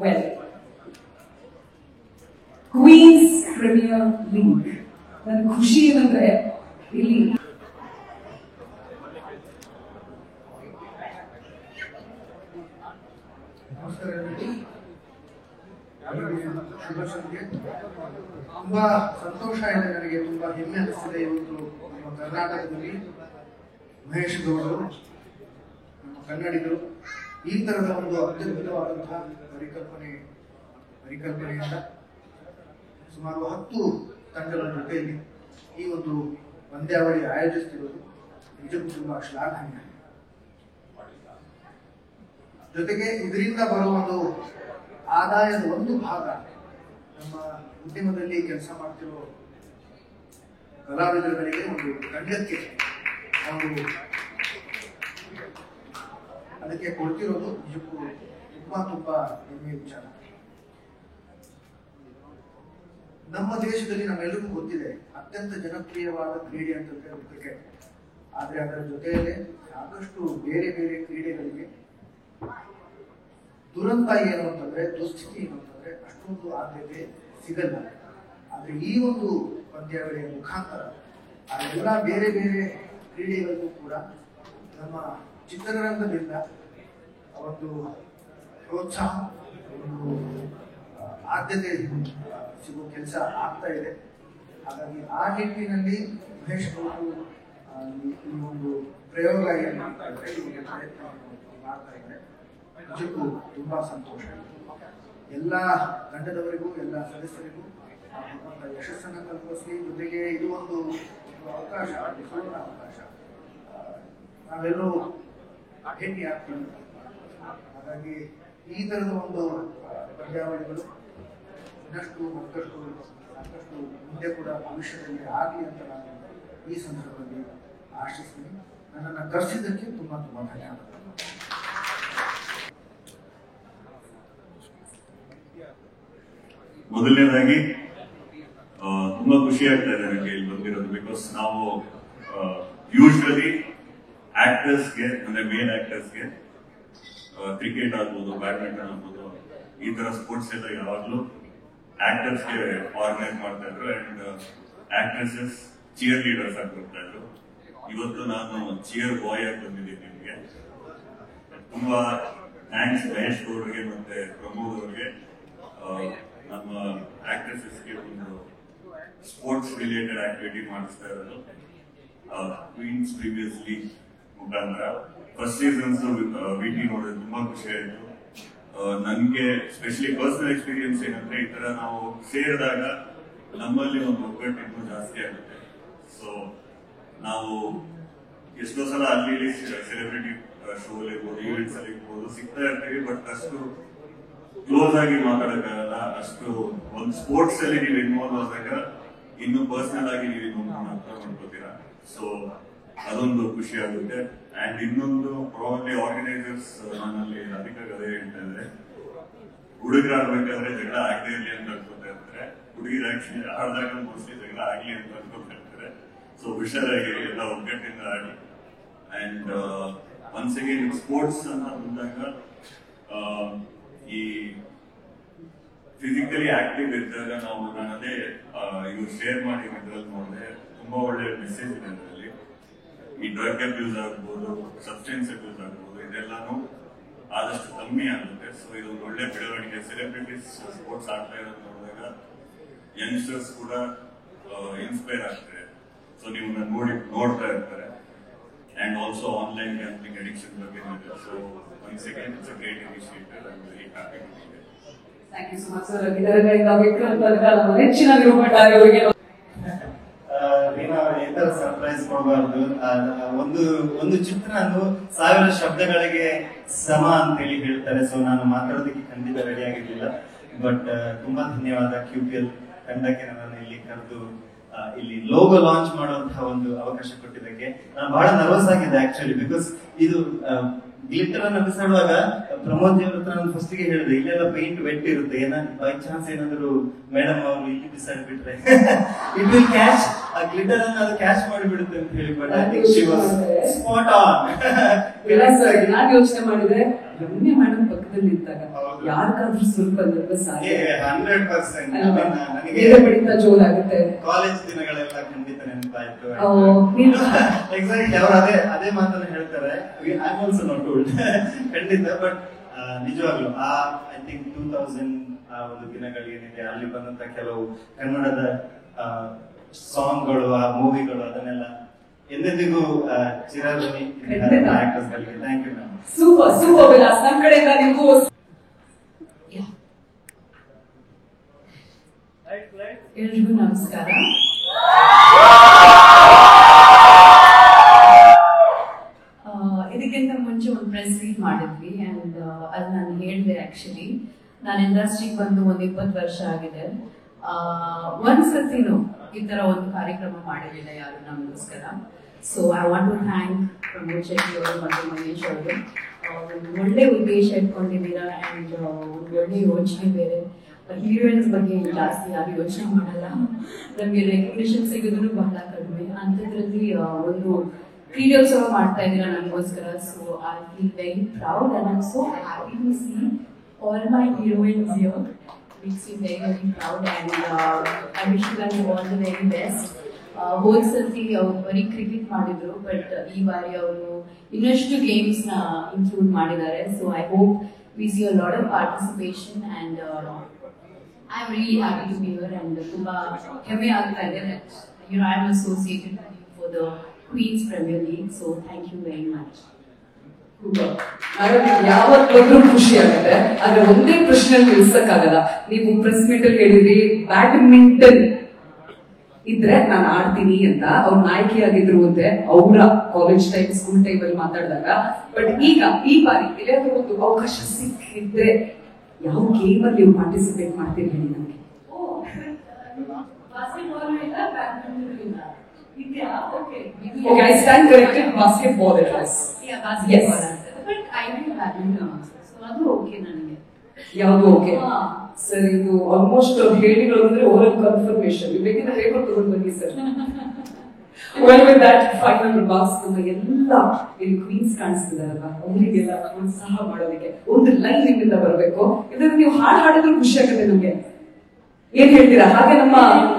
well, Queens premier League. ನನ್ನ ಖುಷಿ ಏನಂದ್ರೆ ಇಲ್ಲಿ ಶುಭ ಸಂಜೆ. ತುಂಬಾ ಸಂತೋಷ ಇದೆ, ನನಗೆ ತುಂಬಾ ಹೆಮ್ಮೆ ಅನಿಸ್ತಿದೆ. ಇವತ್ತು ನಮ್ಮ ಕರ್ನಾಟಕದಲ್ಲಿ ಮಹೇಶ್ ಗೌಡರು, ನಮ್ಮ ಕನ್ನಡಿಗರು ಈ ತರದ ಒಂದು ಅತ್ಯದ್ಭುತವಾದಂತಹ ಪರಿಕಲ್ಪನೆಯಿಂದ ಸುಮಾರು 10 ತಂಡಗಳ ಜೊತೆಯಲ್ಲಿ ಈ ಒಂದು ಪಂದ್ಯಾವಳಿ ಆಯೋಜಿಸುತ್ತಿರುವುದು ನಿಜಕ್ಕೂ ತುಂಬಾ ಶ್ಲಾಘನೀಯ. ಜೊತೆಗೆ ಇದರಿಂದ ಬರುವ ಒಂದು ಆದಾಯದ ಒಂದು ಭಾಗ ನಮ್ಮ ಉದ್ಯಮದಲ್ಲಿ ಕೆಲಸ ಮಾಡ್ತಿರೋ ಕಲಾವಿದರುಗಳಿಗೆ, ಒಂದು ತಂಡಕ್ಕೆ ಅವರು ಅದಕ್ಕೆ ಕೊಡ್ತಿರೋದು ನಿಜಕ್ಕೂ ತುಂಬಾ ಹೆಮ್ಮೆಯ ವಿಚಾರ. ನಮ್ಮ ದೇಶದಲ್ಲಿ ನಮ್ಮೆಲ್ಲರಿಗೂ ಗೊತ್ತಿದೆ, ಅತ್ಯಂತ ಜನಪ್ರಿಯವಾದ ಕ್ರೀಡೆ ಅಂತಂದ್ರೆ ಕ್ರಿಕೆಟ್. ಆದ್ರೆ ಅದರ ಜೊತೆಯಲ್ಲೇ ಸಾಕಷ್ಟು ಬೇರೆ ಬೇರೆ ಕ್ರೀಡೆಗಳಿಗೆ ದುರಂತ ಏನು ಅಂತಂದ್ರೆ, ದುಸ್ಥಿತಿ ಏನು ಅಂತಂದ್ರೆ ಅಷ್ಟೊಂದು ಆದ್ಯತೆ ಸಿಗಲ್ಲ. ಆದ್ರೆ ಈ ಒಂದು ಪಂದ್ಯಾವಳಿಯ ಮುಖಾಂತರ ಆ ಎಲ್ಲ ಬೇರೆ ಬೇರೆ ಕ್ರೀಡೆಗಳಿಗೂ ಕೂಡ ನಮ್ಮ ಚಿತ್ರರಂಗದಿಂದ ಒಂದು ಪ್ರೋತ್ಸಾಹ, ಒಂದು ಆದ್ಯತೆ ಸಿಗುವ ಕೆಲಸ ಆಗ್ತಾ ಇದೆ. ಹಾಗಾಗಿ ಆ ನಿಟ್ಟಿನಲ್ಲಿ ಮಹೇಶ್ ಅವರು ಈ ಒಂದು ಪ್ರಯೋಗ ಏನು ಮಾಡ್ತಾ ಇದ್ದಾರೆ, ಈ ಒಂದು ಪ್ರಯತ್ನ ಮಾಡ್ತಾ ಇದ್ದಾರೆ. ನಿಜಕ್ಕೂ ತುಂಬಾ ಸಂತೋಷ. ಎಲ್ಲ ತಂಡದವರಿಗೂ, ಎಲ್ಲ ಸದಸ್ಯರಿಗೂ ಯಶಸ್ಸನ್ನು ಕಲ್ಪಿಸಲಿ. ಜೊತೆಗೆ ಇದು ಒಂದು ಅವಕಾಶ, ಸುವರ್ಣ ಅವಕಾಶ. ನಾವೆಲ್ಲರೂ ಭೇಟಿ ಆಗ್ತೀವಿ. ಹಾಗಾಗಿ ಈ ತರದ ಒಂದು ಪಂದ್ಯಾವಳಿಗಳು ಇನ್ನಷ್ಟು ಮತ್ತಷ್ಟು ಸಾಕಷ್ಟು ಮುಂದೆ ಕೂಡ ಭವಿಷ್ಯದಲ್ಲಿ ಆಗಲಿ ಅಂತ ನಾನು ಈ ಸಂದರ್ಭದಲ್ಲಿ ಆಶಿಸ್ತೀನಿ. ನನ್ನನ್ನು ಕರೆಸಿದ್ದಕ್ಕೆ ತುಂಬಾ ಧನ್ಯವಾದ. ಮೊದಲನೇದಾಗಿ ತುಂಬಾ ಖುಷಿ ಆಗ್ತಾ ಇದೆ ನನಗೆ ಇಲ್ಲಿ ಬಂದಿರೋದು. ಬಿಕಾಸ್ ನಾವು ಯೂಶುವಲಿ ಆಕ್ಟರ್ಸ್ಗೆ, ಅಂದ್ರೆ ಮೇನ್ ಆಕ್ಟರ್ಸ್ಗೆ ಕ್ರಿಕೆಟ್ ಆಗ್ಬೋದು, ಬ್ಯಾಡ್ಮಿಂಟನ್ ಆಗ್ಬೋದು, ಈ ತರ ಸ್ಪೋರ್ಟ್ಸ್ ಎಲ್ಲ ಯಾವಾಗ್ಲೂ ಆಕ್ಟರ್ಸ್ಗೆ ಆರ್ಗನೈಸ್ ಮಾಡ್ತಾ ಇದ್ರು. ಅಂಡ್ ಆಕ್ಟ್ರೆಸಸ್ ಚಿಯರ್ ಲೀಡರ್ಸ್ ಆಗಿ ಬರ್ತಾ ಇದ್ರು. ಇವತ್ತು ನಾನು ಚಿಯರ್ ಬಾಯ್ ಆಗಿ ಬಂದಿದ್ದೀನಿ ನಿಮ್ಗೆ. ತುಂಬಾ ಥ್ಯಾಂಕ್ಸ್ ಮಹೇಶ್ ಅವ್ರಿಗೆ ಮತ್ತೆ ಪ್ರಮೋದ್ ಅವ್ರಿಗೆ. ನಮ್ಮ ಆಕ್ಟ್ರೆಸಸ್ಗೆ ಒಂದು ಸ್ಪೋರ್ಟ್ಸ್ ರಿಲೇಟೆಡ್ ಆಕ್ಟಿವಿಟಿ ಮಾಡಿಸ್ತಾ ಇರೋದು ಕ್ವೀನ್ಸ್ ಪ್ರೀಮಿಯರ್ ಲೀಗ್ ಮುಖಾಂತರ. ಫಸ್ಟ್ ಸೀಸನ್ಸ್ ವಿಟಿ ನೋಡೋದು ತುಂಬಾ ಖುಷಿ ಆಯ್ತು ನನ್ಗೆ. ಸ್ಪೆಷಲಿ ಪರ್ಸನಲ್ ಎಕ್ಸ್ಪೀರಿಯನ್ಸ್ ಏನಂದ್ರೆ, ಈ ತರ ನಾವು ಸೇರಿದಾಗ ನಮ್ಮಲ್ಲಿ ಒಂದು ಒಗ್ಗಟ್ಟು ಇನ್ನೂ ಜಾಸ್ತಿ ಆಗುತ್ತೆ. ಸೊ ನಾವು ಎಷ್ಟೋ ಸಲ ಅಲ್ಲಿ ಸೆಲೆಬ್ರಿಟಿ ಶೋ ಇರ್ಬೋದು, ಈವೆಂಟ್ಸ್ ಅಲ್ಲಿ ಇರ್ಬೋದು ಸಿಗ್ತಾ ಇರ್ತೀವಿ. ಬಟ್ ಅಷ್ಟು ಕ್ಲೋಸ್ ಆಗಿ ಮಾತಾಡಕ್ಕಾಗಲ್ಲ. ಅಷ್ಟು ಒಂದು ಸ್ಪೋರ್ಟ್ಸ್ ಅಲ್ಲಿ ನೀವು ಇನ್ವಾಲ್ವ್ ಆದಾಗ ಇನ್ನು ಪರ್ಸನಲ್ ಆಗಿ ನೀವು ಇನ್ನೊಂದು ಅರ್ಥ ಮಾಡ್ಕೋತೀರಾ. ಸೊ ಅದೊಂದು ಖುಷಿ ಆಗುತ್ತೆ. ಅಂಡ್ ಇನ್ನೊಂದು ಪ್ರಾಬಬ್ಲಿ ಆರ್ಗನೈಸರ್ಸ್ ನನ್ನಲ್ಲಿ ಅಧಿಕ ಅದೇ ಹೇಳ್ತಾ ಇದ್ದಾರೆ, ಹುಡುಗರು ಆಡ್ಬೇಕಾದ್ರೆ ಜಗಳ ಆಗದೆ ಇರಲಿ ಅಂತ ಅನ್ಕೋತಾ ಇರ್ತಾರೆ. ಹುಡುಗಿರು ಆಕ್ಚುಲಿ ಆಡಿದಾಗ ಮೋಸ್ಟ್ಲಿ ಜಗಳ ಆಗ್ಲಿ ಅಂತ ಅನ್ಕೋತಾ ಇರ್ತಾರೆ. ಸೊ ಹುಷಾರಾಗಿ ಎಲ್ಲ ಒಗ್ಗಟ್ಟಿಂದ ಆಡಿ. ಅಂಡ್ ಒನ್ಸ್ ಅಗೇನ್ ಸ್ಪೋರ್ಟ್ಸ್ ಅಂತ ಬಂದಾಗ ಈ ಫಿಸಿಕಲಿ ಆಕ್ಟಿವ್ ಇದ್ದಾಗ ನಾನು ಅದೇ ಇವ್ರು ಶೇರ್ ಮಾಡಿ ಇದ್ರಲ್ಲಿ ನೋಡಿದೆ, ತುಂಬಾ ಒಳ್ಳೆ ಮೆಸೇಜ್ ಇದೆ ಅದರಲ್ಲಿ. ಈ ಡ್ರಗ್ ಅಬ್ಯೂಸ್ ಆಗ್ಬೋದು, ಸಬ್ಸ್ಟೆನ್ಸ್ ಅಬ್ಯೂಸ್ ಆಗ್ಬೋದು, ಇದೆಲ್ಲಾನು ಆದಷ್ಟು ಕಮ್ಮಿ ಆಗುತ್ತೆ. ಸೊ ಇದೊಂದು ಒಳ್ಳೆ ಬೆಳವಣಿಗೆ. ಸೆಲೆಬ್ರಿಟೀಸ್ ಸ್ಪೋರ್ಟ್ಸ್ ಆಡ್ತಾ ಇರೋದು ನೋಡಿದಾಗ ಯಂಗ್ಸ್ಟರ್ಸ್ ಕೂಡ ಇನ್ಸ್ಪೈರ್ ಆಗ್ತಾರೆ. ಸೊ ನೀವು ನೋಡ್ತಾ ಇರ್ತಾರೆ. And also online gambling addiction ಬಗ್ಗೆ. So once again it's a great initiative. I am very happy to be there. Thank you so much sir. ಇದರಿಂದ ವಿಕ್ರಮ್ ನಮ್ಮ ನೆಚ್ಚಿನ ನಿರೂಪಕರು ಇವರಿಗೆ ಸರ್ಪ್ರೈಸ್ ಕೊಡಬಾರ್ದು. ಒಂದು ಚಿತ್ರನು 1000 ಶಬ್ದಗಳಿಗೆ ಸಮ ಅಂತ ಹೇಳಿ ಹೇಳ್ತಾರೆ. ಸೊ ನಾನು ಮಾತಾಡೋದಕ್ಕೆ ಖಂಡಿತ ರೆಡಿ ಆಗಿರ್ಲಿಲ್ಲ. ಬಟ್ ತುಂಬಾ ಧನ್ಯವಾದ QPL ತಂಡಕ್ಕೆ ನನ್ನನ್ನು ಇಲ್ಲಿ ಕರೆದು ಇಲ್ಲಿ ಲೋಗೋ ಲಾಂಚ್ ಮಾಡುವಂತಹ ಒಂದು ಅವಕಾಶ ಕೊಟ್ಟಿದ್ದಕ್ಕೆ. ನಾನು ಬಹಳ ನರ್ವಸ್ ಆಗಿದೆ ಆಕ್ಚುಲಿ. ಬಿಕಾಸ್ ಇದು ಗ್ಲಿಟರ್ ಅನ್ನು ಬಿಸಾಡುವಾಗ ಪ್ರಮೋದ್ ದೇವ್ರ ಹತ್ರ ನಾನು ಫಸ್ಟ್ ಗೆ ಹೇಳಿದೆ, ಇಲ್ಲೆಲ್ಲ ಪೇಂಟ್ ವೆಟ್ ಇರುತ್ತೆ, ಬೈ ಚಾನ್ಸ್ ಏನಾದ್ರು ಮೇಡಮ್ ಅವರು ಇಲ್ಲಿ ಬಿಸಾಡ್ಬಿಟ್ರೆ ಇಟ್ ವಿಲ್ ಕ್ಯಾಚ್ ಆ ಗ್ಲಿಟರ್ ಅನ್ನು ಅದು ಕ್ಯಾಚ್ ಮಾಡಿಬಿಡುತ್ತೆ ಅಂತ ಹೇಳಿ. But I think she was spot on. ನಾನು ಯೋಚನೆ ಮಾಡಿದೆ ರಮ್ಯ ಮೇಡಮ್ ಪಕ್ಕದಲ್ಲಿ ಇದ್ದಾಗ ಯಾರಿಗಾದ್ರೂ ಸ್ವಲ್ಪ ನರ್ವಸ್ ಆಗಿದೆ 100%. ನನಗೆ ಬಡಿತ ಜೋರಾಗುತ್ತೆ. ಕಾಲೇಜ್ ದಿನಗಳೆಲ್ಲ ಖಂಡಿತ ನೆನಪಾಯ್ತು. ಎಕ್ಸಾಕ್ಟ್ಲಿ ಅವ್ರು ಅದೇ ಮಾತನ್ನ ಹೇಳ್ತಾರೆ. I am also not old ಖಂಡಿತ. ಬಟ್ ನಿಜವಾಗ್ಲು ಐ ಥಿಂಕ್ 2000 ಆ ಒಂದು ದಿನಗಳೇನಿದೆ ಅಲ್ಲಿ ಬಂದಂತ ಕೆಲವು ಕನ್ನಡದ ಸಾಂಗ್ಗಳು, ಆ ಮೂವಿಗಳು, ಅದನ್ನೆಲ್ಲ ಎಂದೆಂದಿಗೂ ಚಿರಋಣಿ ಆಕ್ಟರ್ಸ್ ಗಳಿಗೆ. Thank you ma'am. Super super Vilas. ನಮ್ಮ ಕಡೆಯಿಂದ ನೀವು ಎಲ್ರಿಗೂ ನಮಸ್ಕಾರ. ಇದಕ್ಕಿಂತ ಮುಂಚೆ ಒಂದು ಪ್ರೆಸ್ ಮೀಟ್ ಮಾಡಿದ್ವಿ ಅಂಡ್ ಅದು ನಾನು ಹೇಳಿದೆ. ಆಕ್ಚುಲಿ ನಾನು ಇಂಡಸ್ಟ್ರಿಗೆ ಬಂದು ಒಂದು 20 ವರ್ಷ ಆಗಿದೆ. ಒಂದ್ಸತಿನೂ ಈ ತರ ಒಂದು ಕಾರ್ಯಕ್ರಮ ಮಾಡಿರಲಿಲ್ಲ ಯಾರು ನಮಗೋಸ್ಕರ. So I want to thank Pramod Shetty ಅವರು ಮತ್ತು ಮಹೇಶ್ ಅವರು. ಒಂದು ಒಳ್ಳೆ ಉದ್ದೇಶ ಇಟ್ಕೊಂಡಿದ್ದೀರಾ ಅಂಡ್ ಒಂದು ಒಳ್ಳೆ ಯೋಚನೆ ಬೇರೆ. ಹೀರೋಯಿನ್ಸ್ ಬಗ್ಗೆ ಜಾಸ್ತಿ ಯಾರು ಯೋಚನೆ ಮಾಡಲ್ಲ. ನಮಗೆ ರೆಕಗ್ನಿಷನ್ ಸಿಗೋದು ಬಹಳ ಕಡಿಮೆ. ಅಂಥದ್ರಲ್ಲಿ ಒಂದು ಕ್ರೀಡೋತ್ಸವ ಮಾಡ್ತಾ ಇದ್ದೀರಾ ನನಗೋಸ್ಕರ. So I feel very proud and I am so happy to see all my heroines here. Makes me very, very proud and I wish you guys all the very best. ಹೋದ ಸರ್ತಿ ಅವ್ರು ಬರೀ ಕ್ರಿಕೆಟ್ ಮಾಡಿದ್ರು, but ಈ ಬಾರಿ ಅವರು ಇನ್ನಷ್ಟು games ನ ಇನ್ಕ್ಲೂಡ್ ಮಾಡಿದ್ದಾರೆ. So I hope we see a lot of participation and I am really happy to be here and ತುಂಬಾ ಹೆಮ್ಮೆ ಆಗ್ತಾ ಇದೆ that you know I am associated for the Queens premier League. So thank you very much. ಯಾವತ್ತು ಬಂದ್ರೂ ಖುಷಿ ಆಗುತ್ತೆ. ಆದ್ರೆ ಒಂದೇ ಪ್ರಶ್ನೆ ನಿಲ್ಸಕ್ಕಾಗಲ್ಲ. ನೀವು ಪ್ರೆಸ್ ಮೀಟ್ ಅಲ್ಲಿ ಹೇಳಿದ್ರಿ ಬ್ಯಾಡ್ಮಿಂಟನ್ ಇದ್ರೆ ನಾನು ಆಡ್ತೀನಿ ಅಂತ. ಅವ್ರು ನಾಯಕಿಯಾಗಿದ್ರು ಅಂತೆ ಅವರ ಕಾಲೇಜ್ ಟೈಮ್, ಸ್ಕೂಲ್ ಟೈಮ್ ಅಲ್ಲಿ ಮಾತಾಡಿದಾಗ. ಬಟ್ ಈಗ ಈ ಬಾರಿ ಎಲ್ಲಾದ್ರೂ ಒಂದು ಅವಕಾಶ ಸಿಕ್ಕಿದ್ರೆ ಯಾವ ಗೇಮ್ ಅಲ್ಲಿ ನೀವು ಪಾರ್ಟಿಸಿಪೇಟ್ ಮಾಡ್ತೀರಿ ಹೇಳಿ ನನಗೆ. Okay, I stand corrected. Basketball it was. Yeah, basketball. Yes. But I will badminton also. So ಅದು ಓಕೆ ನನಗೆ. ಯಾವುದು ಓಕೆ ಸರ್. ಇದು ಆಲ್ಮೋಸ್ಟ್ ಹೇಳಿರೋದಂದ್ರೆ ಓರಲ್ ಕನ್ಫರ್ಮೇಶನ್. ಬೇಕಿದ್ರೆ ಪೇಪರ್ ತಗೊಂಡು ಬನ್ನಿ sir. Well with that final remarks. ನಮ್ಮ ಎಲ್ಲ ಇಲ್ಲಿ ಕ್ವೀನ್ಸ್ ಕಾಣಿಸ್ತಿದಾರಲ್ಲ ಅವರಿಗೆಲ್ಲ ಪ್ರೋತ್ಸಾಹ ಮಾಡೋದಕ್ಕೆ ಒಂದು ಲೈನ್ ನಿಮ್ಮಿಂದ ಬರಬೇಕು. ಇದನ್ನ ನೀವು ಹಾಡಿದ್ರು ಖುಷಿ ಆಗುತ್ತೆ ನಮ್ಗೆ. ಏನ್ ಹೇಳ್ತೀರಾ? ಹಾಗೆ ನಮ್ಮ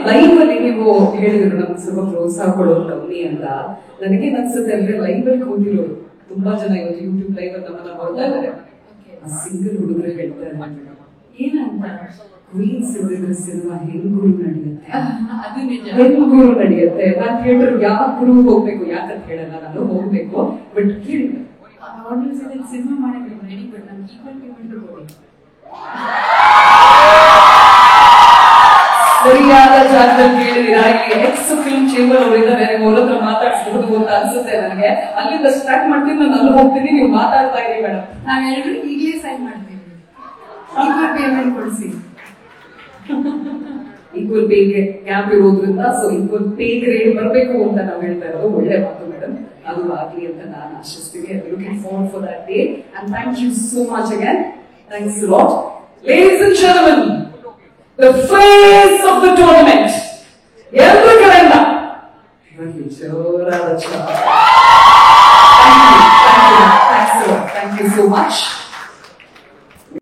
ಲೈವ್ ಅಲ್ಲಿ ನೀವು ಹೇಳಿದ್ರು ನಮ್ಗೆ ಸ್ವಲ್ಪ ಪ್ರೋತ್ಸಾಹ ಕೊಡೋರು ಕಮ್ಮಿ ಅಂತ. ನನಗೇನ್ ಅನ್ಸುತ್ತೆ ಅಂದ್ರೆ ಲೈವ್ ಅಲ್ಲಿ ಕೂತಿರೋರು ತುಂಬಾ ಜನ ಇವತ್ತು ಯೂಟ್ಯೂಬ್ ಲೈವ್ ಅಲ್ಲಿ ನಮ್ಮನ್ನ ನೋಡ್ತಾ ಇದ್ದಾರೆ. ಸಿಂಗಲ್ ಹುಡುಗರು ಹೇಳ್ತಾರೆ ಏನಂತ ಕ್ವೀನ್ಸ್ ಇರೋದ್ರ ಸಿನಿಮಾ ಹೆಂಗುರು ನಡೆಯುತ್ತೆ, ಅದು ನಿಜ. ಹೆಂಗುರು ನಡೆಯುತ್ತೆ. ನಾನು ಥಿಯೇಟರ್ ಯಾವ ಗುರು ಹೋಗ್ಬೇಕು ಯಾಕಂತ ಹೇಳಲ್ಲ, ನಾನು ಹೋಗ್ಬೇಕು. ಬಟ್ ಹೇಳಿ ಸಿನಿಮಾ ಮಾಡಿದ್ರು ರೆಡಿ, ಬಟ್ ನಮ್ಗೆ ಈಕ್ವಲ್ ಪೇಮೆಂಟ್ ಕೊಡಿ. ಸರಿಯಾದ ಜಾಗದಲ್ಲಿ ಕೇಳಿದಿರಾ. ಇಲ್ಲಿ ಎಕ್ಸ್ ಫಿಲ್ಮ್ ಚೇಂಬರ್ ಅವರಿದ್ದಾರೆ, ಅವ್ರ ಹತ್ರ ಮಾತಾಡಿಸಬಹುದು ಅಂತ ಅನ್ಸುತ್ತೆ ನನಗೆ. ಅಲ್ಲಿಂದ ಸ್ಟಾರ್ಟ್ ಮಾಡ್ತೀನಿ, ನಾನು ಅಲ್ಲಿ ಹೋಗ್ತೀನಿ, ನೀವು ಮಾತಾಡ್ತಾ ಇರಿ ಮೇಡಮ್. ನಾವೆಲ್ಲರೂ ಈಗಲೇ ಸೈನ್ ಮಾಡ್ತೀವಿ. ಈಕ್ವಲ್ ಪೇಮೆಂಟ್ ಕೊಡಿಸಿ. ಈಕ್ವಲ್ ಪೇಗೆ ಗ್ಯಾಪ್ ಇರೋದ್ರಿಂದ ಸೊ ಈಕ್ವಲ್ ಪೇ ಗ್ರೇಡ್ ಬರಬೇಕು ಅಂತ ನಾವು ಹೇಳ್ತಾ ಇರೋದು ಒಳ್ಳೆ ಮಾತು ಮೇಡಮ್. ಅದು ಆಗ್ಲಿ ಅಂತ ನಾನು ಆಶಿಸ್ತೀನಿ. Looking forward for that day and thank you so much again. Thanks a lot. Ladies and gentlemen, the face of the tournament. Every calendar. Thank you so much.